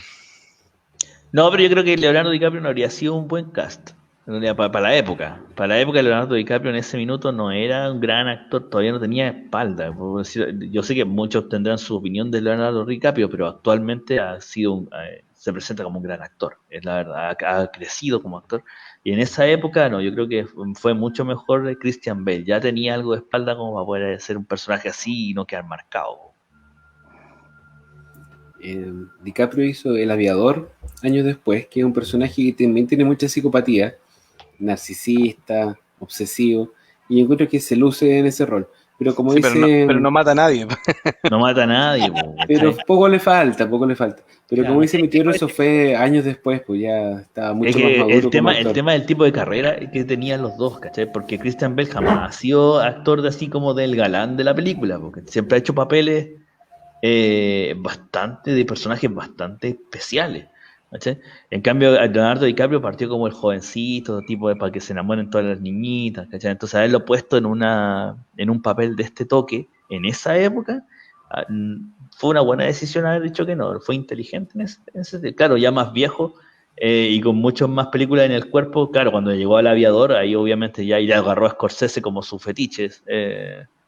B: No, pero yo creo que Leonardo DiCaprio no habría sido un buen cast. En realidad, para la época. Para la época, Leonardo DiCaprio en ese minuto no era un gran actor, todavía no tenía espalda. Yo sé que muchos tendrán su opinión de Leonardo DiCaprio, pero actualmente se presenta como un gran actor. Es la verdad, ha crecido como actor. Y en esa época, no, yo creo que fue mucho mejor Christian Bale. Ya tenía algo de espalda como para poder ser un personaje así y no quedar marcado.
C: DiCaprio hizo El Aviador años después, que es un personaje que también tiene mucha psicopatía, narcisista, obsesivo, y yo encuentro que se luce en ese rol. Pero como
D: Sí,
C: dice...
D: pero no mata a nadie.
B: No mata a nadie,
C: pero poco le falta. Pero como
A: Claro,
C: dice mi tío, eso fue años después, pues ya estaba mucho más maduro
B: el
C: como actor.
B: tema del tipo de carrera que tenían los dos, ¿cachai? Porque Christian Bale jamás ha sido actor de así como del galán de la película, porque siempre ha hecho papeles de personajes bastante especiales, ¿cachai? En cambio, Leonardo DiCaprio partió como el jovencito, tipo de para que se enamoren todas las niñitas, ¿cachai? Entonces haberlo puesto en un papel de este toque en esa época, fue una buena decisión haber dicho que no, fue inteligente claro, ya más viejo y con muchas más películas en el cuerpo. Claro, cuando llegó al Aviador, ahí obviamente ya agarró a Scorsese como su fetiche,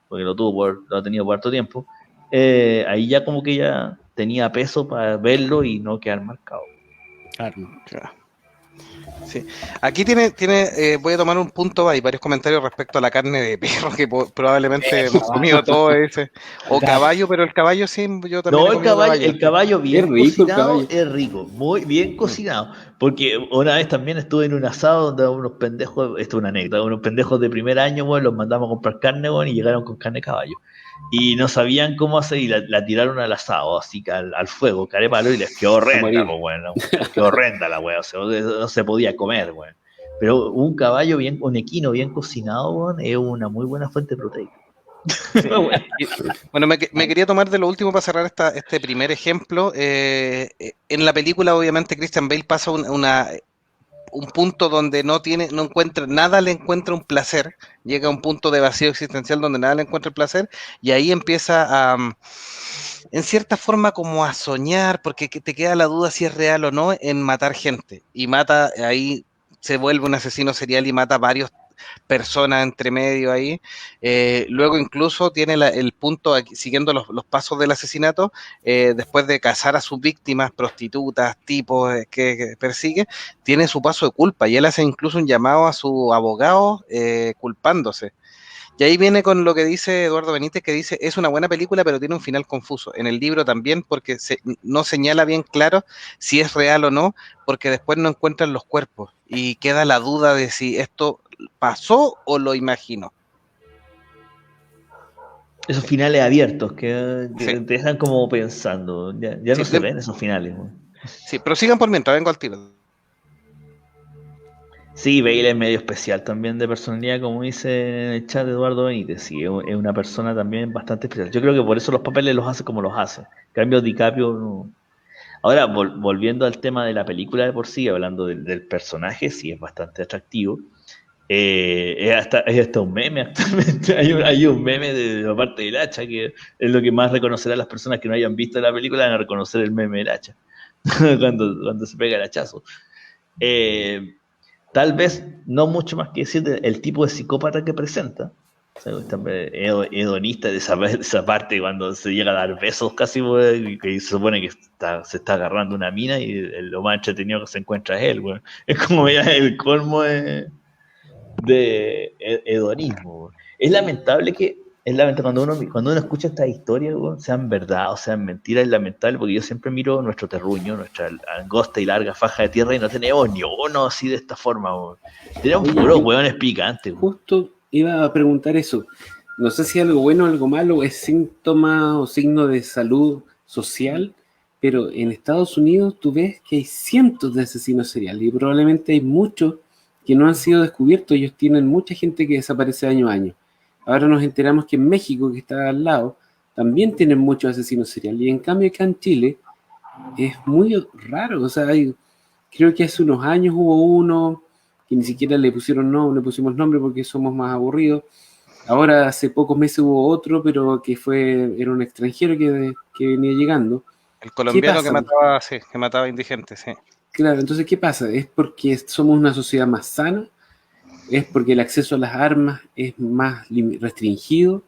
B: porque lo ha tenido por harto tiempo. Ahí ya como que ya tenía peso para verlo y no quedar marcado.
A: Claro.
D: Sí. Aquí voy a tomar un punto, hay varios comentarios respecto a la carne de perro, que probablemente hemos comido todo ese, o caballo, pero el caballo sí, yo también he comido caballo.
B: El caballo bien
C: rico,
B: cocinado es rico, muy bien cocinado, porque una vez también estuve en un asado donde unos pendejos, esto es una anécdota, unos pendejos de primer año, bueno, los mandamos a comprar carne, bueno, y llegaron con carne de caballo. Y no sabían cómo hacer y la tiraron al asado, así al fuego, carepalo, y les quedó horrenda, pues bueno, les quedó horrenda la wea, o sea, no se podía comer, bueno. Pero un caballo un equino bien cocinado, bueno, es una muy buena fuente de proteína.
D: Sí. Bueno, me quería tomar de lo último para cerrar este primer ejemplo. En la película, obviamente, Christian Bale pasa un punto donde no encuentra nada, le encuentra un placer, llega a un punto de vacío existencial donde nada le encuentra el placer, y ahí empieza en cierta forma como a soñar, porque te queda la duda si es real o no, en matar gente, y ahí se vuelve un asesino serial y mata varios personas entre medio ahí. Luego incluso tiene el punto, aquí, siguiendo los pasos del asesinato, después de cazar a sus víctimas, prostitutas, tipos que persigue, tiene su paso de culpa y él hace incluso un llamado a su abogado culpándose. Y ahí viene con lo que dice Eduardo Benítez, que dice, es una buena película, pero tiene un final confuso. En el libro también, porque no señala bien claro si es real o no, porque después no encuentran los cuerpos y queda la duda de si esto pasó o lo imaginó.
B: Esos finales abiertos que
D: Sí.
B: te dejan como pensando, ya no se ven esos finales. ¿No?
D: Sí, pero sigan por mientras, vengo al tiro.
B: Sí, Bale es medio especial también de personalidad, como dice en el chat Eduardo Benítez. Sí, es una persona también bastante especial. Yo creo que por eso los papeles los hace como los hace. En cambio, DiCaprio no. Ahora, volviendo al tema de la película de por sí, hablando del personaje, sí es bastante atractivo. Es hasta un meme actualmente. Hay un meme de la parte del hacha, que es lo que más reconocerán las personas que no hayan visto la película, van a reconocer el meme del hacha, cuando se pega el hachazo. tal vez no mucho más que decir del tipo de psicópata que presenta. O sea, hedonista de esa parte cuando se llega a dar besos casi, y que se supone que se está agarrando una mina y lo más entretenido que se encuentra es él, güey. Es como ya el colmo de hedonismo, güey. Es lamentable cuando uno escucha estas historias, güey, sean verdad o sean mentiras, es lamentable porque yo siempre miro nuestro terruño, nuestra angosta y larga faja de tierra y no tenemos ni uno así de esta forma, güey. Tenemos puros hueones picantes, güey.
C: Justo iba a preguntar eso. No sé si algo bueno o algo malo es síntoma o signo de salud social, pero en Estados Unidos tú ves que hay cientos de asesinos seriales y probablemente hay muchos que no han sido descubiertos. Ellos tienen mucha gente que desaparece año a año. Ahora nos enteramos que en México, que está al lado, también tienen muchos asesinos seriales. Y en cambio acá en Chile es muy raro. O sea, creo que hace unos años hubo uno que ni siquiera le pusimos nombre porque somos más aburridos. Ahora hace pocos meses hubo otro, pero era un extranjero que venía llegando.
D: El colombiano que mataba indigentes, sí.
C: Claro, entonces, ¿qué pasa? ¿Es porque somos una sociedad más sana? ¿Es porque el acceso a las armas es más restringido?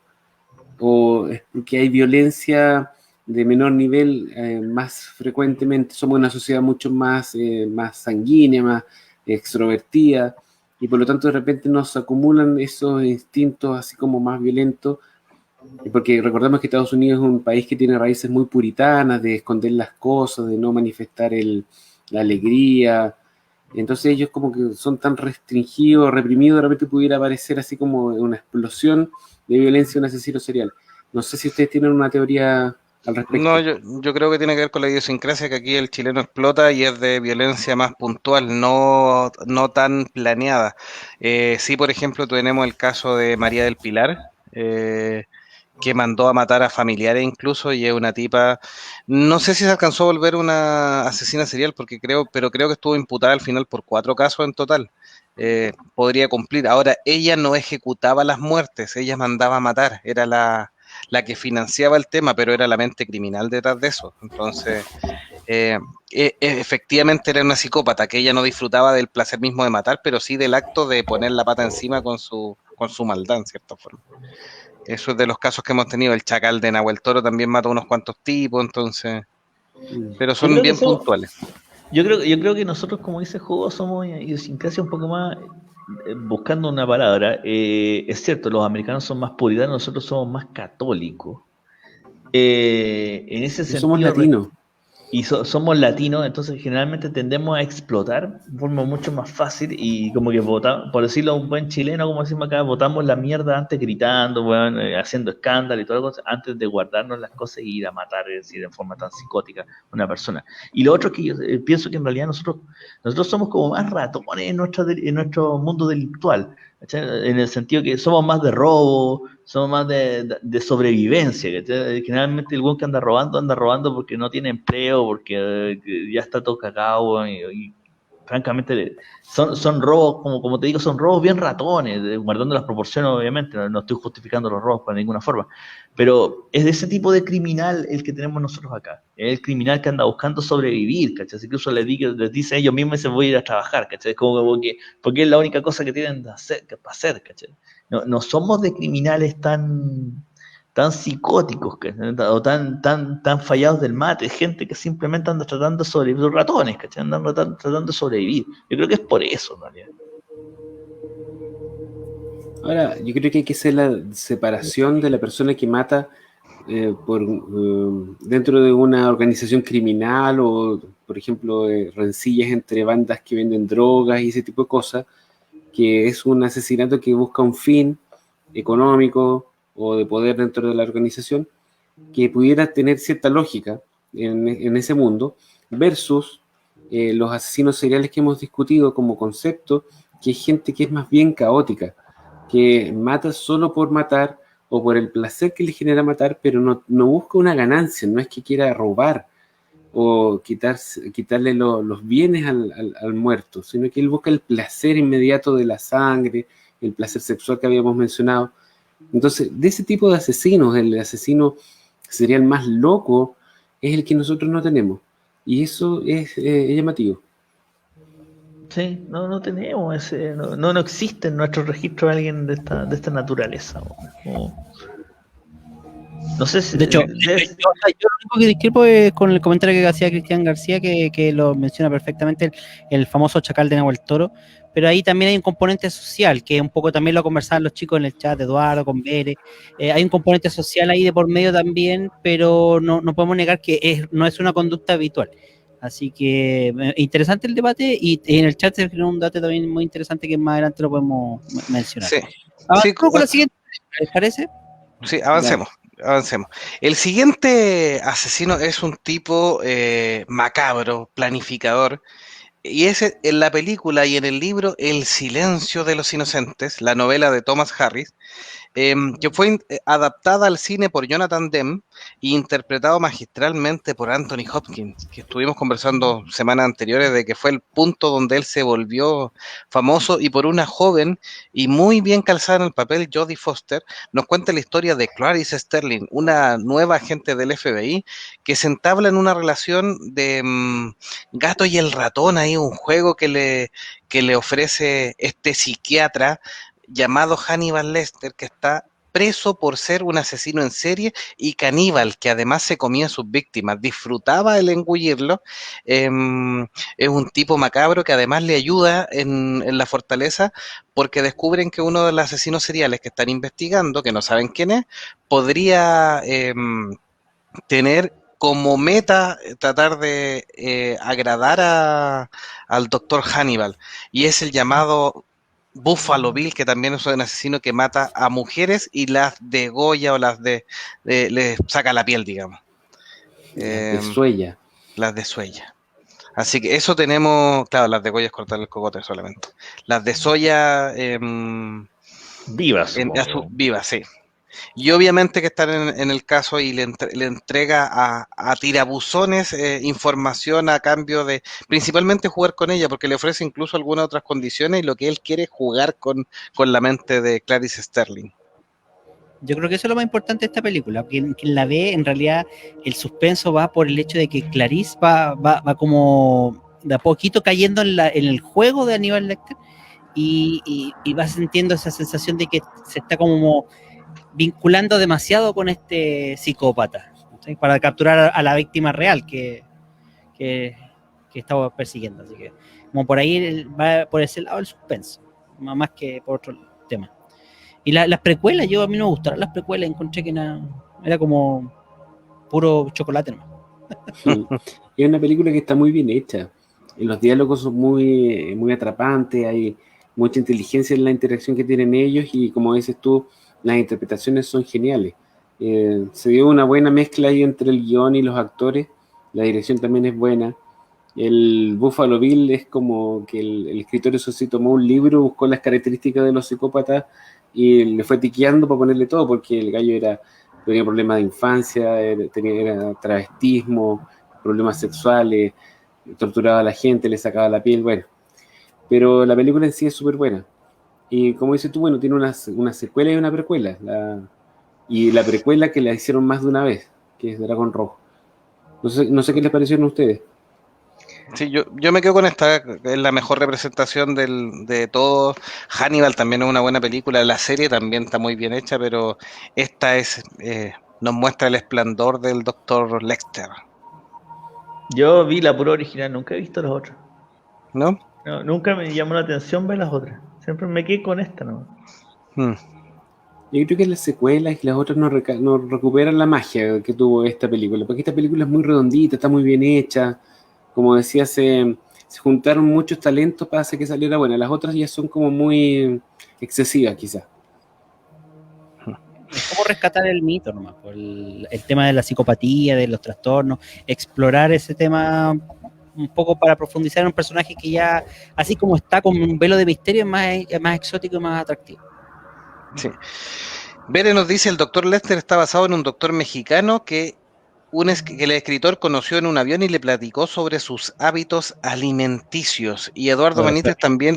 C: ¿O es porque hay violencia de menor nivel más frecuentemente? Somos una sociedad mucho más sanguínea, más extrovertida, y por lo tanto de repente nos acumulan esos instintos así como más violentos, porque recordemos que Estados Unidos es un país que tiene raíces muy puritanas, de esconder las cosas, de no manifestar la alegría. Entonces ellos como que son tan restringidos, reprimidos, de repente pudiera aparecer así como una explosión de violencia de un asesino serial. No sé si ustedes tienen una teoría al respecto.
D: No, yo creo que tiene que ver con la idiosincrasia, que aquí el chileno explota y es de violencia más puntual, no tan planeada. Sí, por ejemplo, tenemos el caso de María del Pilar, que mandó a matar a familiares incluso, y es una tipa, no sé si se alcanzó a volver una asesina serial, pero creo que estuvo imputada al final por 4 casos en total. Podría cumplir. Ahora, ella no ejecutaba las muertes, ella mandaba a matar, era la que financiaba el tema, pero era la mente criminal detrás de eso. Entonces, efectivamente era una psicópata, que ella no disfrutaba del placer mismo de matar, pero sí del acto de poner la pata encima con su maldad, en cierta forma. Eso es de los casos que hemos tenido. El Chacal de Nahuel Toro también mató a unos cuantos tipos, entonces, pero son bien puntuales.
B: Yo creo que nosotros, como dice Juego, somos idiosincrasia un poco más, buscando una palabra. Es cierto, los americanos son más puritanos, nosotros somos más católicos. En ese sentido,
C: somos latinos.
B: Y somos latinos, entonces generalmente tendemos a explotar de forma mucho más fácil y como que votamos, por decirlo a un buen chileno, como decimos acá, votamos la mierda antes gritando, bueno, haciendo escándalo y toda la cosa, antes de guardarnos las cosas y ir a matar, es decir, de forma tan psicótica a una persona. Y lo otro es que yo pienso que en realidad nosotros somos como más ratones en nuestro mundo delictual, ¿cachai? En el sentido que somos más de robo, somos más de sobrevivencia, ¿cachai? Generalmente el buen que anda robando porque no tiene empleo, porque ya está todo cagado, y francamente son robos, como te digo, son robos bien ratones, guardando las proporciones obviamente, no estoy justificando los robos de ninguna forma, pero es de ese tipo de criminal el que tenemos nosotros acá, es el criminal que anda buscando sobrevivir, ¿cachai? Incluso les dice a ellos mismos se voy a ir a trabajar, ¿cachai? Es como porque es la única cosa que tienen para hacer, ¿cachai? No somos de criminales tan psicóticos, o tan fallados del mate, gente que simplemente anda tratando de sobrevivir, ratones, ¿cachai? Andan tratando de sobrevivir. Yo creo que es por eso, en realidad.
C: Ahora, yo creo que hay que hacer la separación de la persona que mata dentro de una organización criminal o, por ejemplo, rencillas entre bandas que venden drogas y ese tipo de cosas, que es un asesinato que busca un fin económico o de poder dentro de la organización, que pudiera tener cierta lógica en ese mundo, versus los asesinos seriales que hemos discutido como concepto, que es gente que es más bien caótica, que mata solo por matar o por el placer que le genera matar, pero no busca una ganancia, no es que quiera robar o quitarle los bienes al muerto, sino que él busca el placer inmediato de la sangre, el placer sexual que habíamos mencionado. Entonces, de ese tipo de asesinos, el asesino serial más loco es el que nosotros no tenemos, y eso es llamativo.
B: Sí, no tenemos ese, no existe en nuestro registro alguien de esta naturaleza. No sé si
A: De hecho, yo lo único que discrepo es con el comentario que hacía Cristian García, que lo menciona perfectamente, el famoso chacal de Nahuel Toro, pero ahí también hay un componente social, que un poco también lo conversaban los chicos en el chat, Eduardo, con Bere, hay un componente social ahí de por medio también, pero no podemos negar que no es una conducta habitual. Así que interesante el debate, y en el chat se generó un dato también muy interesante que más adelante lo podemos mencionar.
D: Sí, sí,
A: Avanzamos con la siguiente, ¿les parece?
D: sí, avancemos. Avancemos. El siguiente asesino es un tipo macabro, planificador, y es en la película y en el libro El silencio de los inocentes, la novela de Thomas Harris, que fue adaptada al cine por Jonathan Demme e interpretado magistralmente por Anthony Hopkins, que estuvimos conversando semanas anteriores de que fue el punto donde él se volvió famoso, y por una joven y muy bien calzada en el papel, Jodie Foster, nos cuenta la historia de Clarice Sterling, una nueva agente del FBI que se entabla en una relación de gato y el ratón, ahí un juego que le ofrece este psiquiatra llamado Hannibal Lecter, que está preso por ser un asesino en serie y caníbal, que además se comía a sus víctimas, disfrutaba el engullirlo. Es un tipo macabro que además le ayuda en la fortaleza, porque descubren que uno de los asesinos seriales que están investigando, que no saben quién es, podría tener como meta tratar de agradar al doctor Hannibal, y es el llamado Buffalo Bill, que también es un asesino que mata a mujeres y las degolla o les saca la piel, digamos.
C: Desuella.
D: Las desuella. Así que eso tenemos, claro, las degolla es cortar el cogote solamente. Las desolla
B: vivas.
D: vivas, sí. Y obviamente que están en el caso y le entrega a tirabuzones información a cambio de principalmente jugar con ella, porque le ofrece incluso algunas otras condiciones, y lo que él quiere es jugar con la mente de Clarice Sterling.
A: Yo creo que eso es lo más importante de esta película. Quien la ve, en realidad, el suspenso va por el hecho de que Clarice va como de a poquito cayendo en el juego de Aníbal Lecter, y va sintiendo esa sensación de que se está como vinculando demasiado con este psicópata, ¿sí? Para capturar a la víctima real que estaba persiguiendo. Así que como por ahí va por ese lado el suspenso, más que por otro tema. Y las precuelas, a mí no me gustaron las precuelas, encontré que era como puro chocolate, ¿no?
C: Es una película que está muy bien hecha. Y los diálogos son muy atrapantes, hay mucha inteligencia en la interacción que tienen ellos, y como dices tú, las interpretaciones son geniales. Se dio una buena mezcla ahí entre el guión y los actores, la dirección también es buena. El Buffalo Bill es como que el escritor eso sí tomó un libro, buscó las características de los psicópatas y le fue tiqueando para ponerle todo, porque el gallo tenía problemas de infancia, era travestismo, problemas sexuales, torturaba a la gente, le sacaba la piel, bueno. Pero la película en sí es súper buena. Y como dices tú, bueno, tiene una secuela y una precuela. Y la precuela que la hicieron más de una vez, que es Dragón Rojo. No sé qué les parecieron a ustedes.
D: Sí, yo me quedo con esta, es la mejor representación de todo. Hannibal también es una buena película, la serie también está muy bien hecha, pero esta nos muestra el esplendor del Dr. Lecter.
B: Yo vi la pura original, nunca he visto las otras.
D: ¿No?
B: No, nunca me llamó la atención ver las otras. Siempre me quedé con esta, ¿no?
C: Yo creo que las secuelas y las otras no recuperan la magia que tuvo esta película, porque esta película es muy redondita, está muy bien hecha. Como decía, se juntaron muchos talentos para hacer que saliera buena. Las otras ya son como muy excesivas, quizás.
A: Es como rescatar el mito nomás, el tema de la psicopatía, de los trastornos, explorar ese tema un poco para profundizar en un personaje que ya, así como está con un velo de misterio, es más exótico y más atractivo.
D: Sí. Bere nos dice: el Dr. Lecter está basado en un doctor mexicano que el escritor conoció en un avión y le platicó sobre sus hábitos alimenticios. Y Eduardo Benítez también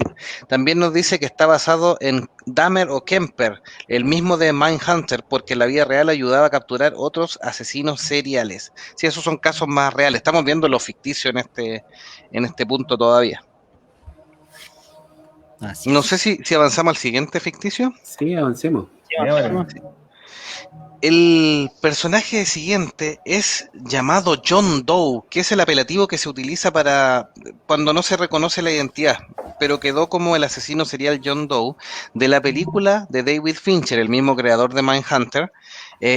D: nos dice que está basado en Dahmer o Kemper, el mismo de Mindhunter, porque en la vida real ayudaba a capturar otros asesinos seriales. Sí, esos son casos más reales. Estamos viendo lo ficticio en este punto todavía.
A: Así
D: No
A: es.
D: sé si avanzamos al siguiente ficticio.
C: Sí, avancemos.
A: Sí, vamos.
D: El personaje siguiente es llamado John Doe, que es el apelativo que se utiliza para cuando no se reconoce la identidad, pero quedó como el asesino serial John Doe de la película de David Fincher, el mismo creador de Mindhunter,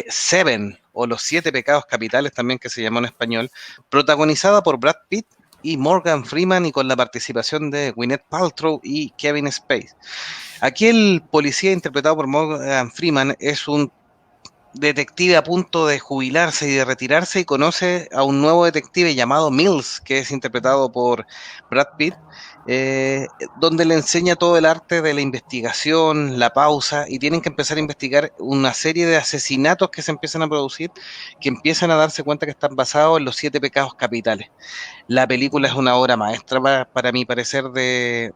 D: Seven, o Los Siete Pecados Capitales, también que se llamó en español, protagonizada por Brad Pitt y Morgan Freeman y con la participación de Gwyneth Paltrow y Kevin Spacey. Aquí el policía interpretado por Morgan Freeman es un detective a punto de jubilarse y de retirarse y conoce a un nuevo detective llamado Mills, que es interpretado por Brad Pitt, donde le enseña todo el arte de la investigación, la pausa, y tienen que empezar a investigar una serie de asesinatos que se empiezan a producir, que empiezan a darse cuenta que están basados en los 7 pecados capitales. La película es una obra maestra para mi parecer de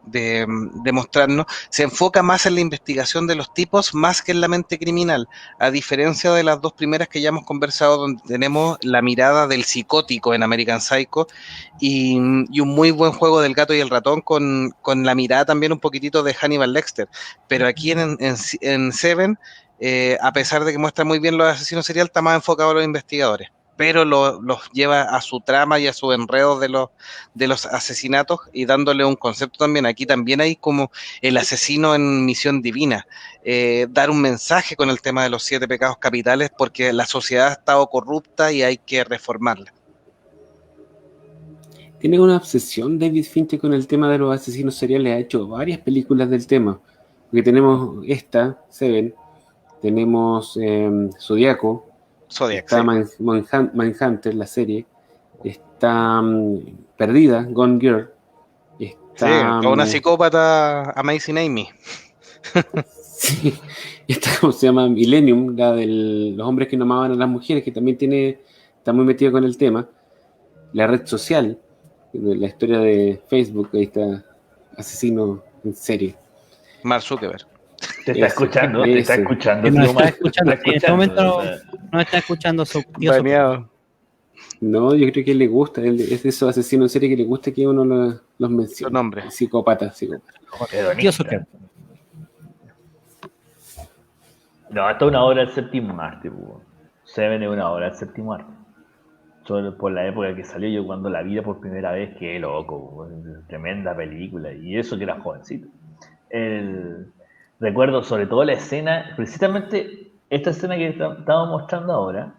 D: mostrarnos. Se enfoca más en la investigación de los tipos más que en la mente criminal, a diferencia de las dos primeras que ya hemos conversado, donde tenemos la mirada del psicótico en American Psycho y un muy buen juego del gato y el ratón con la mirada también un poquitito de Hannibal Lecter. Pero aquí en Seven, a pesar de que muestra muy bien los asesinos serial, está más enfocado a los investigadores, pero los lleva a su trama y a su enredo de los asesinatos y dándole un concepto también. Aquí también hay como el asesino en misión divina, dar un mensaje con el tema de los 7 pecados capitales, porque la sociedad ha estado corrupta y hay que reformarla.
C: Tiene una obsesión David Fincher con el tema de los asesinos seriales. Ha hecho varias películas del tema. Porque tenemos esta, Seven, tenemos Zodíaco, está
D: Zodiac, sí.
C: Mindhunter, la serie, está Perdida, Gone Girl,
D: Sí,
C: está...
D: con una psicópata Amazing Amy.
C: sí, está, ¿cómo se llama? Millennium, la de los hombres que no amaban a las mujeres, que también está muy metido con el tema. La red social, la historia de Facebook, ahí está, asesino en serie.
D: Mark Zuckerberg.
B: Te está escuchando, te está escuchando.
A: Que nos
B: tío
A: está
B: Mar,
A: escuchando.
B: te está
A: Sí, en este momento
B: o sea,
A: no está escuchando su tío.
D: Baneado.
C: No, yo creo que le gusta, es de esos asesinos en serie que le gusta que uno los mencione.
D: Su nombre.
C: Psicópata.
B: hedonista.
A: Tío Zucker.
B: No, esto es una obra del séptimo arte, po. Seven es una obra del séptimo arte. Yo, por la época que salió, yo cuando la vi por primera vez, qué loco, po. Tremenda película, y eso que era jovencito. Recuerdo sobre todo la escena, precisamente esta escena que estamos mostrando ahora,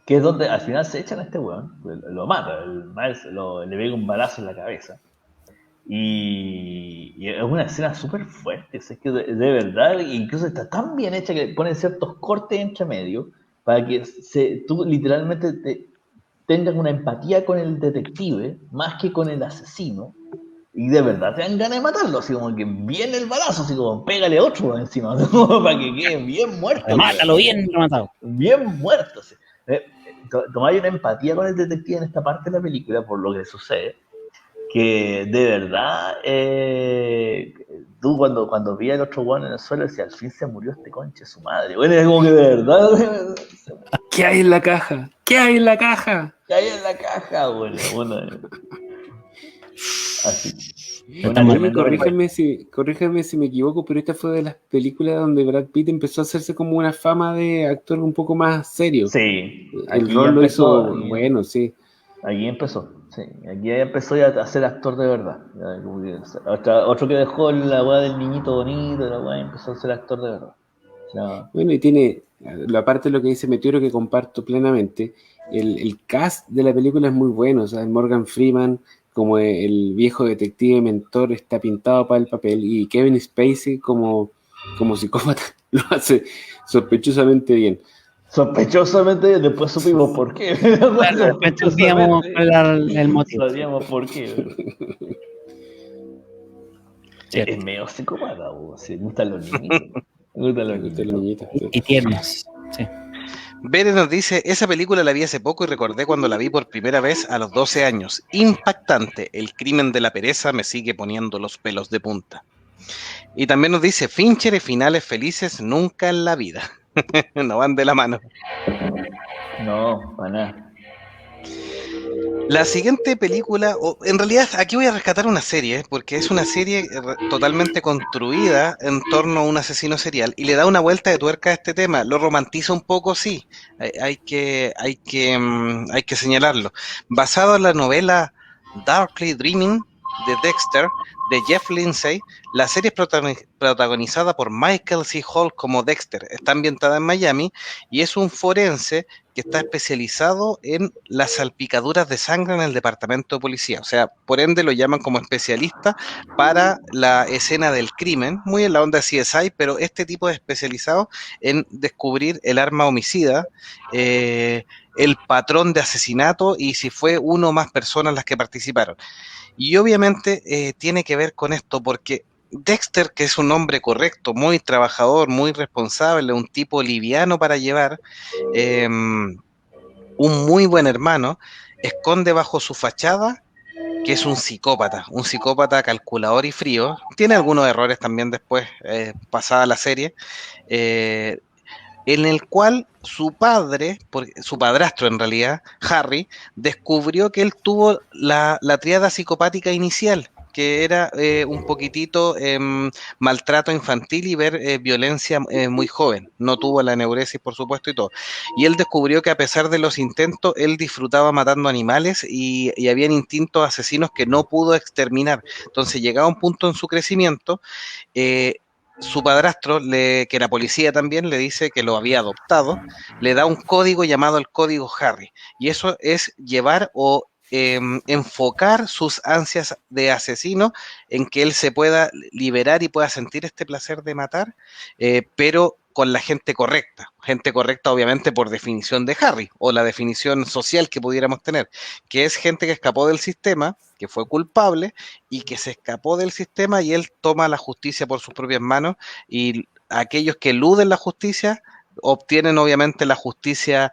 B: que es donde al final se echan a este weón, lo mata, le pega un balazo en la cabeza. Y es una escena súper fuerte, es que de verdad, incluso está tan bien hecha que ponen ciertos cortes entre medio para que tú literalmente tengas una empatía con el detective más que con el asesino, y de verdad te dan ganas de matarlo, así como que viene el balazo, así como pégale otro encima, ¿no? Para que quede bien muerto.
A: Mátalo bien rematado.
B: Bien muerto. Sí. Tomáis una empatía con el detective en esta parte de la película por lo que sucede, que de verdad tú cuando vi al otro weón en el suelo decía, al fin se murió este conche su madre. Bueno, es como que de verdad
C: ¿Qué hay en la caja? ¿Qué hay en la caja?
B: ¿qué hay en la caja? Bueno, así.
C: Corrígeme si me equivoco, pero esta fue de las películas donde Brad Pitt empezó a hacerse como una fama de actor un poco más serio.
B: Sí,
C: El rol lo hizo bueno, sí.
B: Aquí empezó, sí. Aquí empezó ya a ser actor de verdad. Otro que dejó la weá del niñito bonito, la weá empezó a ser actor de verdad. No.
C: Bueno, y tiene, la parte de lo que dice Meteoro que comparto plenamente, el cast de la película es muy bueno, o sea, Morgan Freeman como el viejo detective mentor está pintado para el papel, y Kevin Spacey como psicópata lo hace sospechosamente bien.
B: Sospechosamente, después supimos por qué.
A: Claro, después sabíamos el motivo.
B: Sabíamos por qué. Es medio psicópata, si me gustan los niñitos. Me gustan los niñitos.
C: Sí.
A: Y tiernos. Sí.
D: Bere nos dice, esa película la vi hace poco y recordé cuando la vi por primera vez a los 12 años. Impactante, el crimen de la pereza me sigue poniendo los pelos de punta. Y también nos dice, Fincher y finales felices nunca en la vida. No van de la mano.
B: No, para nada.
D: La siguiente película, o en realidad aquí voy a rescatar una serie, porque es una serie totalmente construida en torno a un asesino serial y le da una vuelta de tuerca a este tema. Lo romantiza un poco, sí, hay que señalarlo. Basado en la novela Darkly Dreaming de Dexter, de Jeff Lindsay, la serie es protagonizada por Michael C. Hall como Dexter. Está ambientada en Miami y es un forense que está especializado en las salpicaduras de sangre en el departamento de policía. O sea, por ende lo llaman como especialista para la escena del crimen, muy en la onda de CSI, pero este tipo de especializado en descubrir el arma homicida, el patrón de asesinato y si fue uno o más personas las que participaron. Y obviamente tiene que ver con esto porque Dexter, que es un hombre correcto, muy trabajador, muy responsable, un tipo liviano para llevar, un muy buen hermano, esconde bajo su fachada que es un psicópata calculador y frío. Tiene algunos errores también después, pasada la serie, eh, en el cual su padre, su padrastro en realidad, Harry, descubrió que él tuvo la tríada psicopática inicial, que era un poquitito maltrato infantil y ver violencia muy joven. No tuvo la neuresis, por supuesto, y todo. Y él descubrió que a pesar de los intentos, él disfrutaba matando animales y habían instintos asesinos que no pudo exterminar. Entonces, llegaba un punto en su crecimiento, eh, su padrastro, que la policía también le dice que lo había adoptado, le da un código llamado el código Harry. Y eso es llevar o enfocar sus ansias de asesino en que él se pueda liberar y pueda sentir este placer de matar, pero con la gente correcta obviamente por definición de Harry, o la definición social que pudiéramos tener, que es gente que escapó del sistema, que fue culpable y que se escapó del sistema y él toma la justicia por sus propias manos y aquellos que eluden la justicia obtienen obviamente la justicia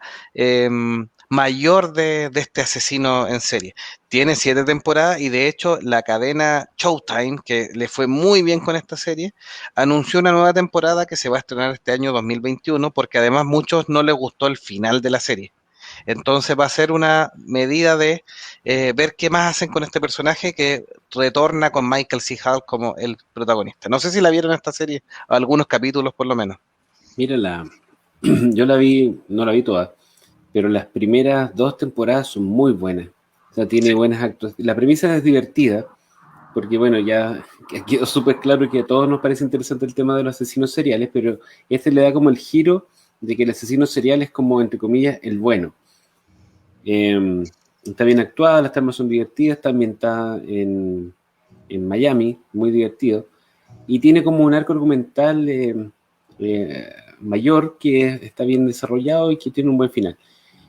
D: mayor de este asesino en serie. Tiene 7 temporadas y de hecho la cadena Showtime, que le fue muy bien con esta serie, anunció una nueva temporada que se va a estrenar este año 2021 porque además muchos no les gustó el final de la serie. Entonces va a ser una medida de ver qué más hacen con este personaje que retorna con Michael C. Hall como el protagonista. No sé si la vieron esta serie, algunos capítulos por lo menos.
C: Mira, yo la vi, no la vi toda, pero las primeras 2 temporadas son muy buenas. O sea, tiene buenas actuaciones. La premisa es divertida, porque bueno, ya quedó súper claro que a todos nos parece interesante el tema de los asesinos seriales, pero este le da como el giro de que el asesino serial es como, entre comillas, el bueno. Está bien actuada, las tramas son divertidas, está ambientada en Miami, muy divertido, y tiene como un arco argumental mayor que está bien desarrollado y que tiene un buen final.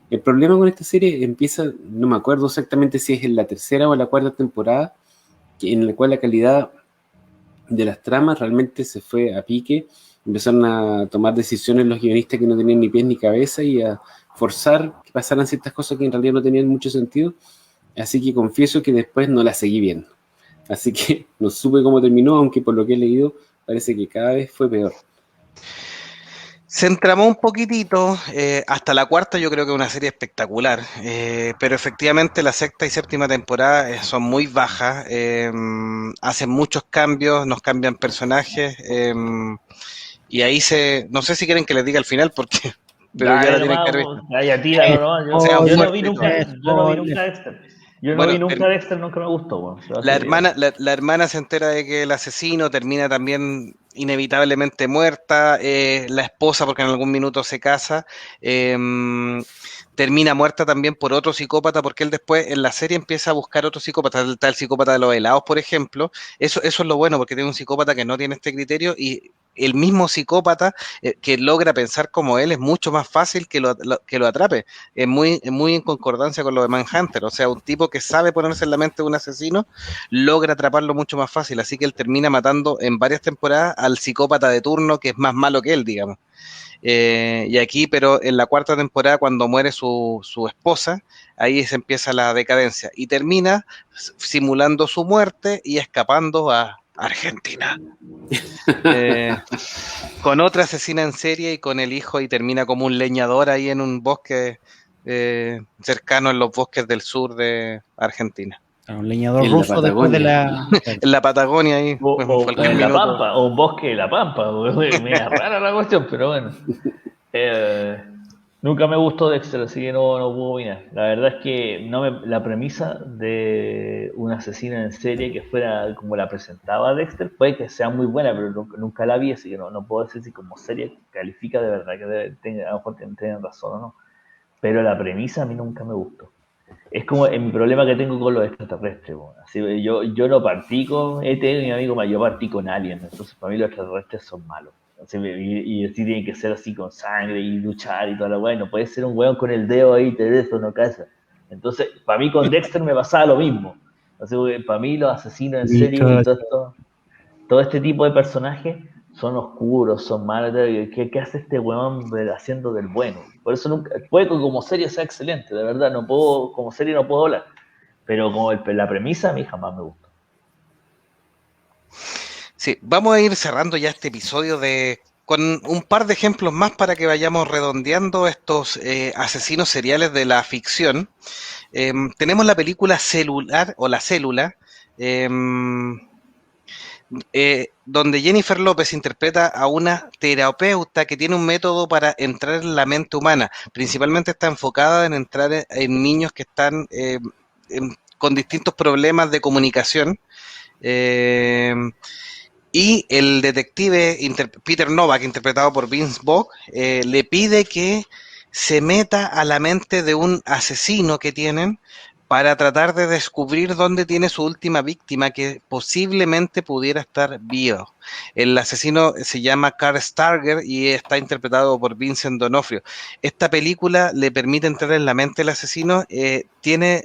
C: El problema con esta serie empieza, no me acuerdo exactamente si es en la 3ª o la 4ª temporada, en la cual la calidad de las tramas realmente se fue a pique. Empezaron a tomar decisiones los guionistas que no tenían ni pies ni cabeza y a forzar que pasaran ciertas cosas que en realidad no tenían mucho sentido. Así que confieso que después no la seguí viendo. Así que no supe cómo terminó, aunque por lo que he leído parece que cada vez fue peor.
D: Se entramó un poquitito, hasta la 4ª yo creo que es una serie espectacular, pero efectivamente la 6ª y 7ª temporada son muy bajas, hacen muchos cambios, nos cambian personajes, y ahí no sé si quieren que les diga el final, porque pero
B: Dale,
D: ya la tienen que haber
B: visto. Ya tíralo, ¿no? Yo no vi nunca Dexter. Yo no vi nunca Dexter, nunca me gustó. Bueno,
D: la hermana se entera de que el asesino termina también inevitablemente muerta, la esposa, porque en algún minuto se casa, termina muerta también por otro psicópata, porque él después en la serie empieza a buscar otro psicópata, el tal psicópata de los helados, por ejemplo. Eso es lo bueno, porque tiene un psicópata que no tiene este criterio y el mismo psicópata que logra pensar como él es mucho más fácil que lo atrape. Es muy en concordancia con lo de Manhunter. O sea, un tipo que sabe ponerse en la mente de un asesino logra atraparlo mucho más fácil. Así que él termina matando en varias temporadas al psicópata de turno que es más malo que él, digamos. Y aquí, pero en la 4ª temporada, cuando muere su esposa, ahí se empieza la decadencia y termina simulando su muerte y escapando a Argentina. Con otra asesina en serie y con el hijo, y termina como un leñador ahí en un bosque cercano en los bosques del sur de Argentina.
A: Un leñador
C: En la
A: ruso después de la...
D: En la Patagonia ahí.
B: O
D: fue el
B: en la
D: minuto.
B: Pampa, o un bosque de la Pampa. Media rara la cuestión, pero bueno. Nunca me gustó Dexter, así que no puedo opinar. La verdad es que la premisa de un asesino en serie que fuera como la presentaba Dexter puede que sea muy buena, pero nunca la vi, así que no puedo decir si como serie califica de verdad, que a lo mejor tienen razón o no. Pero la premisa a mí nunca me gustó. Es como el problema que tengo con los extraterrestres. Bueno. Así, yo no partí con ET, mi amigo, yo partí con Alien. Entonces, para mí los extraterrestres son malos. Así, y así tienen que ser así con sangre y luchar y toda la weá. No puede ser un weón con el dedo ahí, te eso, no casa. Entonces, para mí con Dexter me pasaba lo mismo. Así, para mí los asesinos en serie y todo este tipo de personajes son oscuros, son malos. ¿Qué hace este weón haciendo del bueno? Por eso nunca, puede que como serie sea excelente, de verdad, como serie no puedo hablar, pero como la premisa a mí jamás me gustó.
D: Sí, vamos a ir cerrando ya este episodio con un par de ejemplos más para que vayamos redondeando estos asesinos seriales de la ficción. Tenemos la película Celular o La Célula, donde Jennifer López interpreta a una terapeuta que tiene un método para entrar en la mente humana. Principalmente está enfocada en entrar en niños que están con distintos problemas de comunicación. Y el detective Peter Novak, interpretado por Vince Vaughn, le pide que se meta a la mente de un asesino que tienen para tratar de descubrir dónde tiene su última víctima que posiblemente pudiera estar vivo. El asesino se llama Carl Starger y está interpretado por Vincent D'Onofrio. Esta película le permite entrar en la mente del asesino, tiene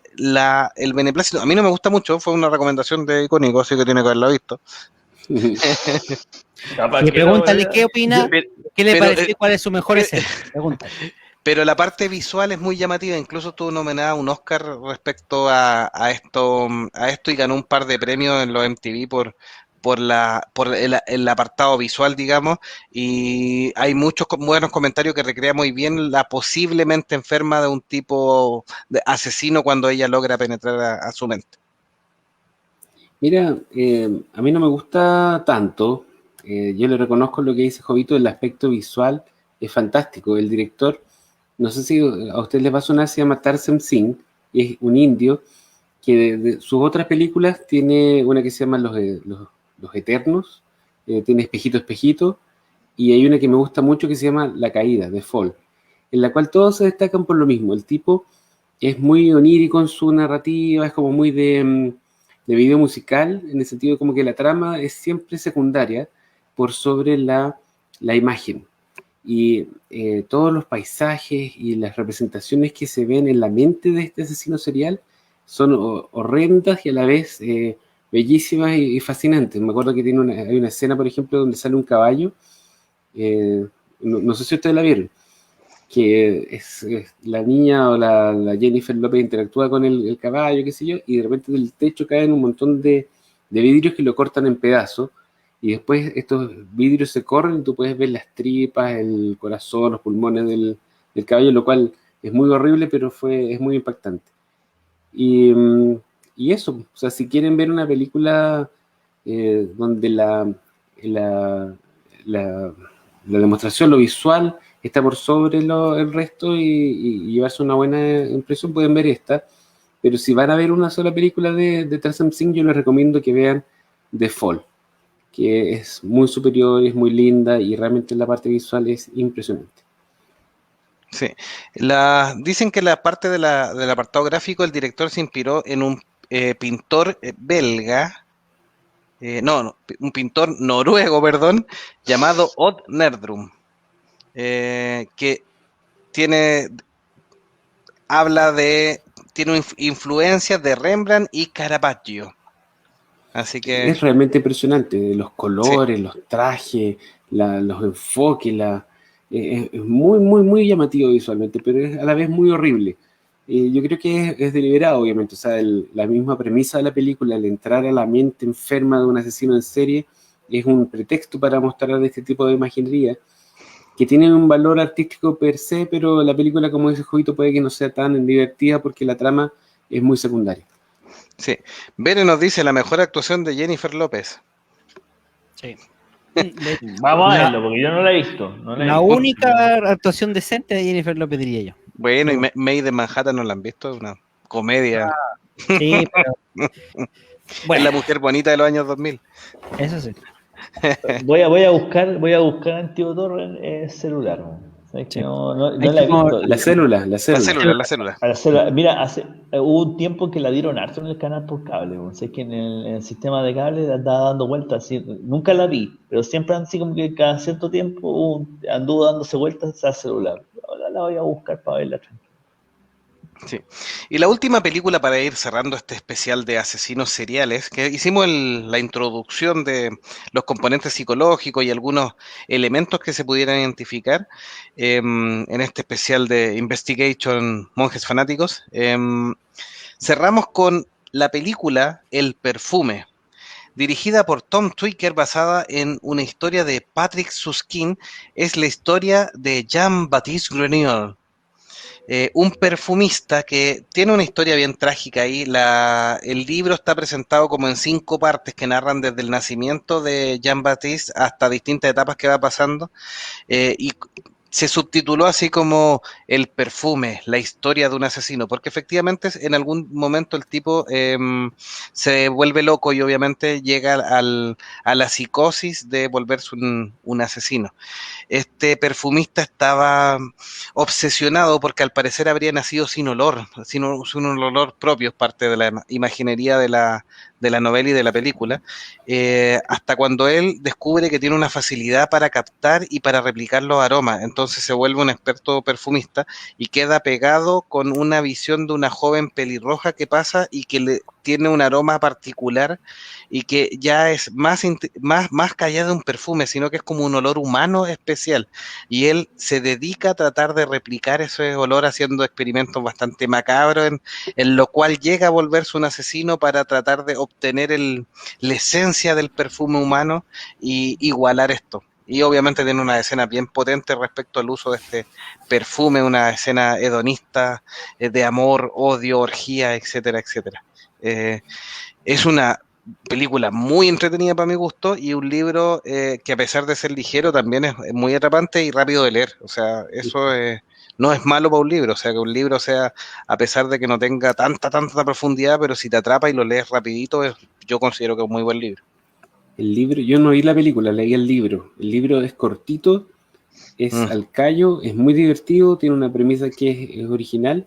D: el beneplácito. A mí no me gusta mucho, fue una recomendación de Icónico, así que tiene que haberla visto.
A: Pregúntale qué opina, qué le pareció y cuál es su mejor escena. Pregúntale.
D: Pero la parte visual es muy llamativa, incluso estuvo nominada a un Oscar respecto a esto y ganó un par de premios en los MTV por el apartado visual, digamos, y hay muchos buenos comentarios que recrea muy bien la posiblemente enferma de un tipo de asesino cuando ella logra penetrar a su mente.
C: Mira, a mí no me gusta tanto, yo le reconozco lo que dice Jovito, el aspecto visual es fantástico, el director, no sé si a usted les va a sonar, se llama Tarsem Singh, es un indio que de sus otras películas tiene una que se llama Los Eternos, tiene Espejito, Espejito, y hay una que me gusta mucho que se llama La Caída, The Fall, en la cual todos se destacan por lo mismo, el tipo es muy onírico en su narrativa, es como muy de video musical, en el sentido de como que la trama es siempre secundaria por sobre la imagen. Y todos los paisajes y las representaciones que se ven en la mente de este asesino serial son horrendas y a la vez bellísimas y fascinantes. Me acuerdo que hay una escena, por ejemplo, donde sale un caballo, no sé si ustedes la vieron, que es la niña o la Jennifer López interactúa con el caballo, qué sé yo, y de repente del techo caen un montón de vidrios que lo cortan en pedazos, y después estos vidrios se corren y tú puedes ver las tripas, el corazón, los pulmones del caballo, lo cual es muy horrible, pero es muy impactante. Y eso, o sea, si quieren ver una película donde la demostración, lo visual, está por sobre el resto y llevarse una buena impresión, pueden ver esta. Pero si van a ver una sola película de Tarsem Singh, yo les recomiendo que vean The Fall, que es muy superior, es muy linda y realmente la parte visual es impresionante.
D: Sí, dicen que la parte del apartado gráfico, el director se inspiró en un pintor belga, un pintor noruego, perdón, llamado Odd Nerdrum, que tiene influencias de Rembrandt y Caravaggio. Así que
C: es realmente impresionante, los colores, sí, los trajes, los enfoques, es muy, muy, muy llamativo visualmente, pero es a la vez muy horrible. Yo creo que es deliberado, obviamente, o sea, la misma premisa de la película, el entrar a la mente enferma de un asesino en serie, es un pretexto para mostrar este tipo de imaginería, que tienen un valor artístico per se, pero la película, como dice Jovito, puede que no sea tan divertida porque la trama es muy secundaria.
D: Sí. Bere nos dice la mejor actuación de Jennifer López.
A: Sí.
B: Vamos a verlo, porque yo no la he visto. No
A: La única actuación decente de Jennifer López, diría yo.
D: Bueno, y Made in Manhattan no la han visto, es una comedia.
A: Sí, pero
D: Es la mujer bonita de los años 2000.
A: Eso sí.
B: Voy a buscar Antiguo Torre en celular. ¿Sabes que no la he visto?
C: La célula.
D: La célula.
B: Mira, hubo un tiempo que la dieron harto en el canal por cable. Sé que en el sistema de cable andaba dando vueltas. Así, nunca la vi, pero siempre así como que cada cierto tiempo anduvo dándose vueltas esa celular. Ahora la voy a buscar para verla.
D: Sí. Y la última película para ir cerrando este especial de asesinos seriales, que hicimos la introducción de los componentes psicológicos y algunos elementos que se pudieran identificar en este especial de Investigation Monjes Fanáticos. Cerramos con la película El Perfume, dirigida por Tom Tykwer, basada en una historia de Patrick Süskind. Es la historia de Jean-Baptiste Grenouille. Un perfumista que tiene una historia bien trágica ahí. El libro está presentado como en 5 partes que narran desde el nacimiento de Jean-Baptiste hasta distintas etapas que va pasando, y se subtituló así como El Perfume, la historia de un asesino, porque efectivamente en algún momento el tipo se vuelve loco y obviamente llega a la psicosis de volverse un asesino. Este perfumista estaba obsesionado porque al parecer habría nacido sin olor, sin un olor propio, es parte de la imaginería de la novela y de la película, hasta cuando él descubre que tiene una facilidad para captar y para replicar los aromas. Entonces se vuelve un experto perfumista y queda pegado con una visión de una joven pelirroja que pasa y que tiene un aroma particular y que ya es más allá de un perfume, sino que es como un olor humano especial. Y él se dedica a tratar de replicar ese olor haciendo experimentos bastante macabros, en lo cual llega a volverse un asesino para tratar de obtener la esencia del perfume humano y igualar esto. Y obviamente tiene una escena bien potente respecto al uso de este perfume, una escena hedonista, de amor, odio, orgía, etcétera, etcétera. Es una película muy entretenida para mi gusto y un libro que a pesar de ser ligero también es muy atrapante y rápido de leer. O sea, eso no es malo para un libro. O sea, que un libro sea, a pesar de que no tenga tanta profundidad, pero si te atrapa y lo lees rapidito, yo considero que es un muy buen libro.
C: El libro, yo no vi la película, leí el libro. El libro es cortito, es al callo, es muy divertido, tiene una premisa que es original,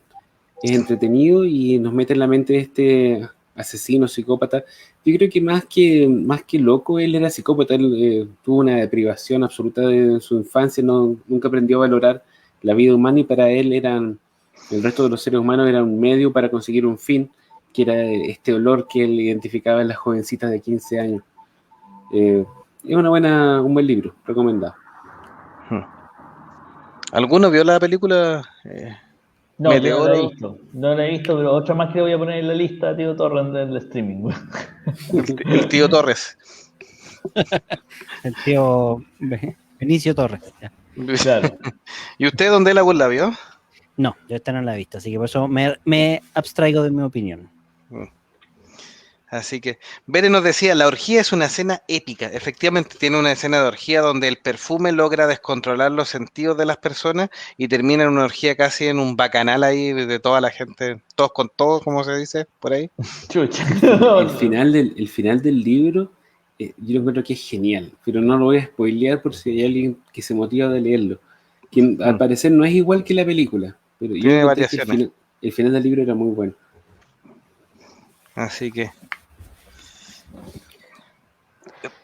C: es entretenido y nos mete en la mente de este asesino, psicópata. Yo creo que más que loco, él era psicópata. Él tuvo una deprivación absoluta de su infancia, nunca aprendió a valorar la vida humana y para él el resto de los seres humanos era un medio para conseguir un fin, que era este olor que él identificaba en las jovencitas de 15 años. Es un buen libro, recomendado.
D: ¿Alguno vio la película?
B: No, yo no la he visto, pero otra más que voy a poner en la lista, Tío Torres, del streaming.
D: El tío Torres.
A: El tío Benicio Torres. Ya.
B: Claro.
D: ¿Y usted dónde la vio?
A: No, yo esta no la he visto, así que por eso me abstraigo de mi opinión.
D: Así que, Bere nos decía, la orgía es una escena épica. Efectivamente, tiene una escena de orgía donde el perfume logra descontrolar los sentidos de las personas y termina en una orgía casi en un bacanal ahí de toda la gente, todos con todos, como se dice por ahí.
B: Chucha.
C: El final del libro, yo lo encuentro que es genial, pero no lo voy a spoilear por si hay alguien que se motiva de leerlo. Que al parecer no es igual que la película, pero yo
D: Tiene
C: encontré que
D: variaciones.
C: el final del libro era muy bueno.
D: Así que...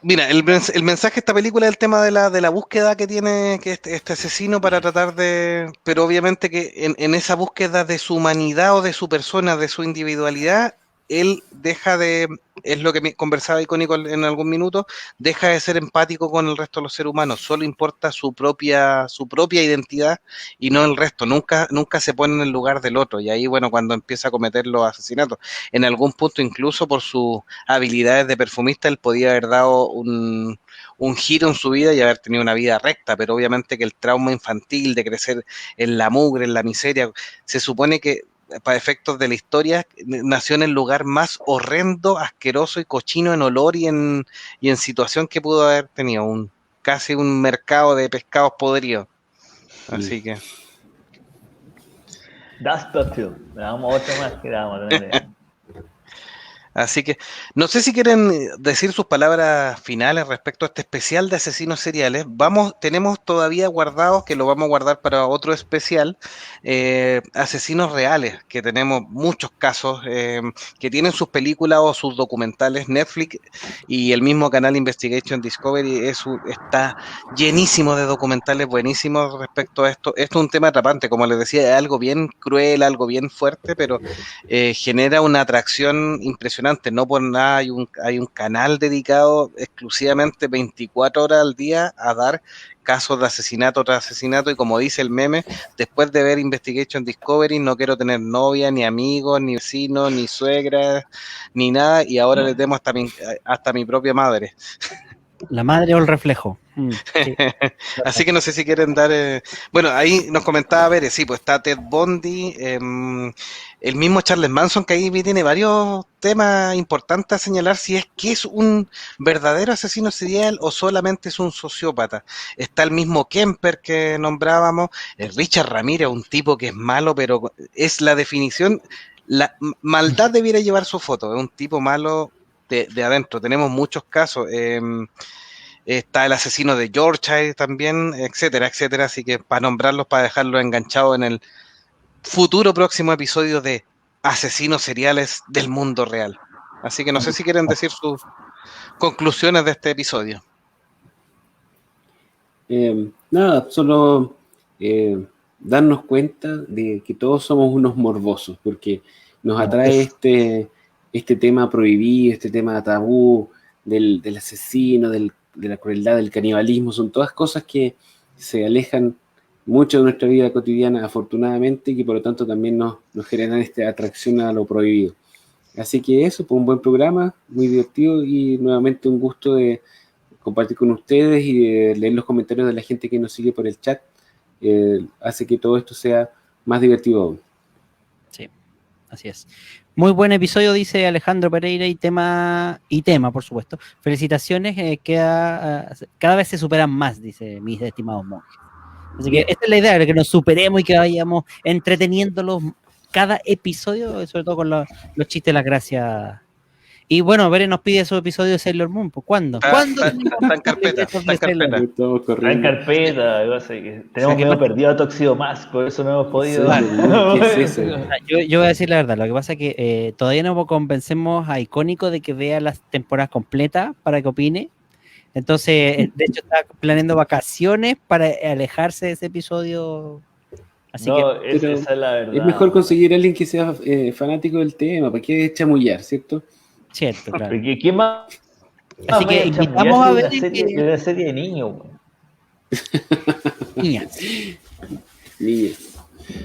D: Mira, el mensaje de esta película es el tema de la búsqueda que tiene que este asesino para tratar de... Pero obviamente que en esa búsqueda de su humanidad o de su persona, de su individualidad, él deja de... Es lo que conversaba ahí con Nicole en algún minuto, deja de ser empático con el resto de los seres humanos, solo importa su propia identidad y no el resto, nunca se pone en el lugar del otro, y ahí, bueno, cuando empieza a cometer los asesinatos, en algún punto incluso por sus habilidades de perfumista, él podía haber dado un giro en su vida y haber tenido una vida recta, pero obviamente que el trauma infantil de crecer en la mugre, en la miseria, se supone que para efectos de la historia nació en el lugar más horrendo, asqueroso y cochino en olor y en situación que pudo haber tenido, casi un mercado de pescados podridos. Así que...
B: Dust Till. Le damos otro más que le vamos a tener.
D: Así que no sé si quieren decir sus palabras finales respecto a este especial de asesinos seriales. Tenemos todavía guardados, que lo vamos a guardar para otro especial, asesinos reales, que tenemos muchos casos que tienen sus películas o sus documentales. Netflix y el mismo canal Investigation Discovery está llenísimo de documentales buenísimos respecto a esto. Esto es un tema atrapante, como les decía, es algo bien cruel, algo bien fuerte, pero genera una atracción impresionante. No por nada hay un canal dedicado exclusivamente 24 horas al día a dar casos de asesinato tras asesinato, y como dice el meme, después de ver Investigation Discovery no quiero tener novia, ni amigos, ni vecinos, ni suegra, ni nada, y ahora le temo hasta mi propia madre.
A: La madre o el reflejo. Sí.
D: Así que no sé si quieren dar... Bueno, ahí nos comentaba Pérez, sí, pues está Ted Bundy, el mismo Charles Manson, que ahí tiene varios temas importantes a señalar, si es que es un verdadero asesino serial o solamente es un sociópata. Está el mismo Kemper que nombrábamos, Richard Ramírez, un tipo que es malo, pero es la definición, la maldad debiera llevar su foto, es un tipo malo de adentro. Tenemos muchos casos, está el asesino de Yorkshire también, etcétera, etcétera. Así que para nombrarlos, para dejarlos enganchados en el futuro próximo episodio de asesinos seriales del mundo real. Así que no sé si quieren decir sus conclusiones de este episodio.
C: Nada, solo darnos cuenta de que todos somos unos morbosos, porque nos atrae este tema prohibido, este tema tabú del asesino, de la crueldad, del canibalismo. Son todas cosas que se alejan mucho de nuestra vida cotidiana, afortunadamente, y que por lo tanto también nos generan esta atracción a lo prohibido. Así que eso, fue un buen programa, muy divertido, y nuevamente un gusto de compartir con ustedes y de leer los comentarios de la gente que nos sigue por el chat. Hace que todo esto sea más divertido aún.
A: Sí, así es. Muy buen episodio, dice Alejandro Pereira, y tema, por supuesto. Felicitaciones, cada vez se superan más, dice mis estimados monjes. Así que esta es la idea, de que nos superemos y que vayamos entreteniéndolos cada episodio, sobre todo con los chistes, las gracias. Y bueno, Beren nos pide su episodio de Sailor Moon. ¿Pues cuándo? ¿Cuándo?
D: Está en carpeta, está en carpeta.
B: Está en carpeta, tenemos medio perdido a Toxido Mask, por eso no hemos podido.
C: ¿Qué es eso?
A: Yo voy a decir la verdad, lo que pasa es que todavía no convencemos a Icónico de que vea las temporadas completas para que opine. Entonces, de hecho, está planeando vacaciones para alejarse de ese episodio. Así
B: esa es la verdad.
C: Es mejor conseguir a alguien que sea fanático del tema, ¿para qué chamullar, cierto?
A: Cierto, claro.
B: ¿Quién más?
A: Así que invitamos a ver
B: una serie de niños.
A: Niñas.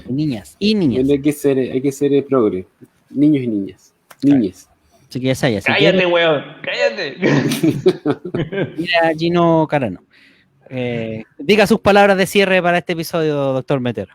C: Niñas.
A: Bueno,
C: hay que ser progre. Niños y niñas. Niñas.
A: Así que ya sabes.
B: Cállate, weón. Cállate.
A: Mira, Gino Carano. Diga sus palabras de cierre para este episodio, doctor Meteor.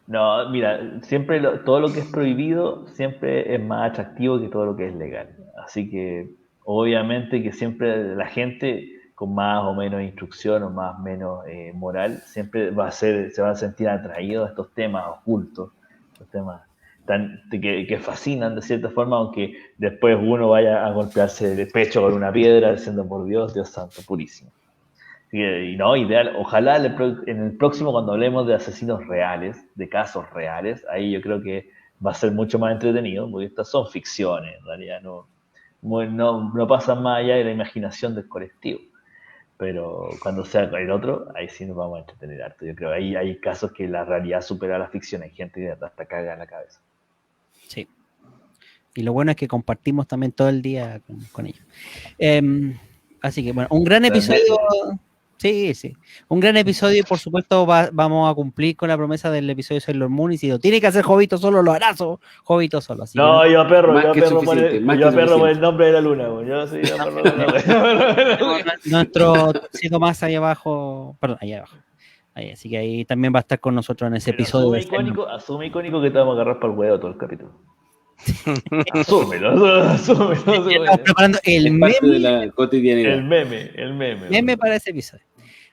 B: No, mira, siempre todo lo que es prohibido siempre es más atractivo que todo lo que es legal. Así que obviamente que siempre la gente con más o menos instrucción o más o menos moral siempre se va a sentir atraído a estos temas ocultos, estos temas que fascinan de cierta forma, aunque después uno vaya a golpearse el pecho con una piedra diciendo por Dios santo purísimo. Y no, ideal. Ojalá en el próximo, cuando hablemos de asesinos reales, de casos reales, ahí yo creo que va a ser mucho más entretenido, porque estas son ficciones, en realidad no pasan más allá de la imaginación del colectivo. Pero cuando sea el otro, ahí sí nos vamos a entretener harto. Yo creo que ahí hay casos que la realidad supera la ficción, hay gente que hasta caga en la cabeza.
A: Sí. Y lo bueno es que compartimos también todo el día con ellos. Así que bueno, un gran episodio. Sí, sí. Un gran episodio y por supuesto vamos a cumplir con la promesa del episodio de Sailor Moon y si lo tiene que hacer Jovito solo, lo hará Jovito solo. Así
B: No,
A: que,
B: yo perro,
C: Más
B: yo
C: que
B: perro por
C: suficiente,
B: el,
C: más
B: yo
C: que
B: perro por el
C: suficiente.
B: nombre de la luna, güey. Yo sí, yo perro por la luna.
A: nuestro Tocito más ahí abajo, perdón, ahí abajo. Ahí, así que ahí también va a estar con nosotros en ese
B: Pero
A: episodio. De Sailor Moon.
B: asume icónico que te vamos a agarrar para el huevo todo el capítulo. Asúmelo.
A: Estamos preparando el
C: Es parte de
A: meme,
C: la cotidianidad.
B: El meme.
A: meme para ese episodio.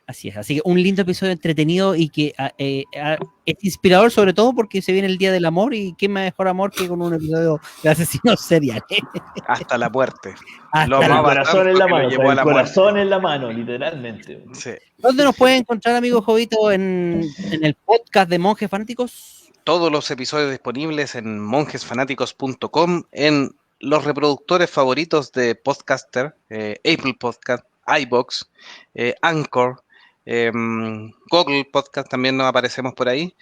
A: Así es, así que un lindo episodio entretenido y que es inspirador sobre todo porque se viene el Día del Amor y qué mejor amor que con un episodio de asesinos seriales.
D: Hasta la muerte.
A: Hasta
D: Lo
B: Con el
D: amaba
B: corazón
D: tanto
B: en la
D: que lo
B: mano,
D: llevó
B: con
D: a
B: el
D: la
B: corazón en la mano, literalmente.
D: Sí.
A: ¿Dónde nos pueden encontrar, amigo Jovito? En el podcast de Monjes Fanáticos.
D: Todos los episodios disponibles en monjesfanáticos.com, en los reproductores favoritos de Podcaster, Apple Podcast, iVoox, Anchor, Google Podcast, también nos aparecemos por ahí.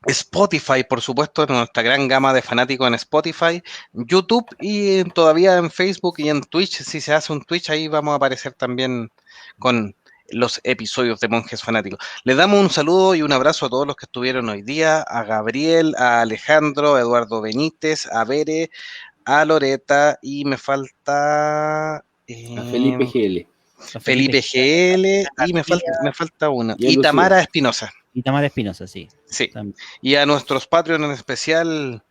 D: Spotify, por supuesto, nuestra gran gama de fanáticos en Spotify, YouTube y todavía en Facebook y en Twitch. Si se hace un Twitch, ahí vamos a aparecer también con los episodios de Monjes Fanáticos. Les damos un saludo y un abrazo a todos los que estuvieron hoy día, a Gabriel, a Alejandro, a Eduardo Benítez, a Bere, a Loreta y me falta...
C: A Felipe GL.
D: Felipe GL y me falta una.
C: Y a
D: Y
C: Lucía.
D: Tamara Espinosa.
A: Y Tamara Espinosa, sí.
D: Sí.
A: También.
D: Y a nuestros Patreon en especial,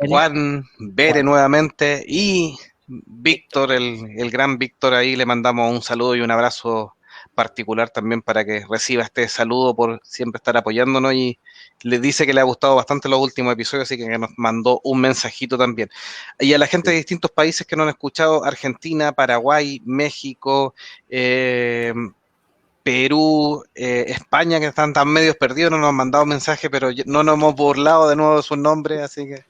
D: Juan, Bere nuevamente y Víctor, el gran Víctor, ahí le mandamos un saludo y un abrazo particular también para que reciba este saludo por siempre estar apoyándonos y le dice que le ha gustado bastante los últimos episodios, así que nos mandó un mensajito también. Y a la gente de distintos países que nos han escuchado, Argentina, Paraguay, México, Perú, España, que están tan medios perdidos, no nos han mandado mensajes, pero no nos hemos burlado de nuevo de sus nombres, así que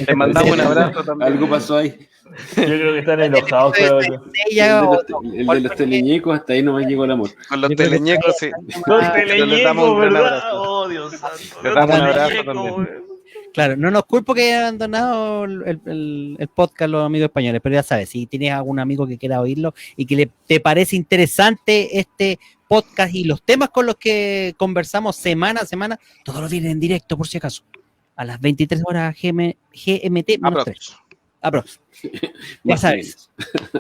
D: les mandamos un abrazo también.
C: Algo pasó ahí.
B: Yo creo que están enojados.
C: El de los teleñecos, hasta ahí nomás llegó el amor.
D: Con los teleñecos, sí.
B: Los
D: Pero les damos un gran
B: ¿verdad?
D: abrazo.
B: Oh, Dios santo.
D: Les damos un abrazo
B: Teleñecos,
D: también.
B: güey.
A: Claro, no nos culpo que hayan abandonado el podcast los amigos españoles, pero ya sabes, si tienes algún amigo que quiera oírlo y que te parece interesante este podcast y los temas con los que conversamos semana a semana, todo lo tienen en directo por si acaso, a las 23 horas GMT menos 3. Aprox. Ya sabes,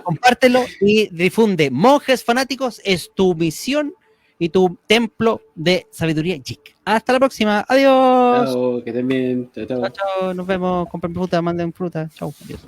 A: compártelo y difunde. Monjes Fanáticos es tu misión y tu templo de sabiduría geek. Hasta la próxima. Adiós.
C: Chao, que estén bien. Chao, chao.
A: Chao, chao. Nos vemos. Compren fruta, manden fruta. Chao. Adiós.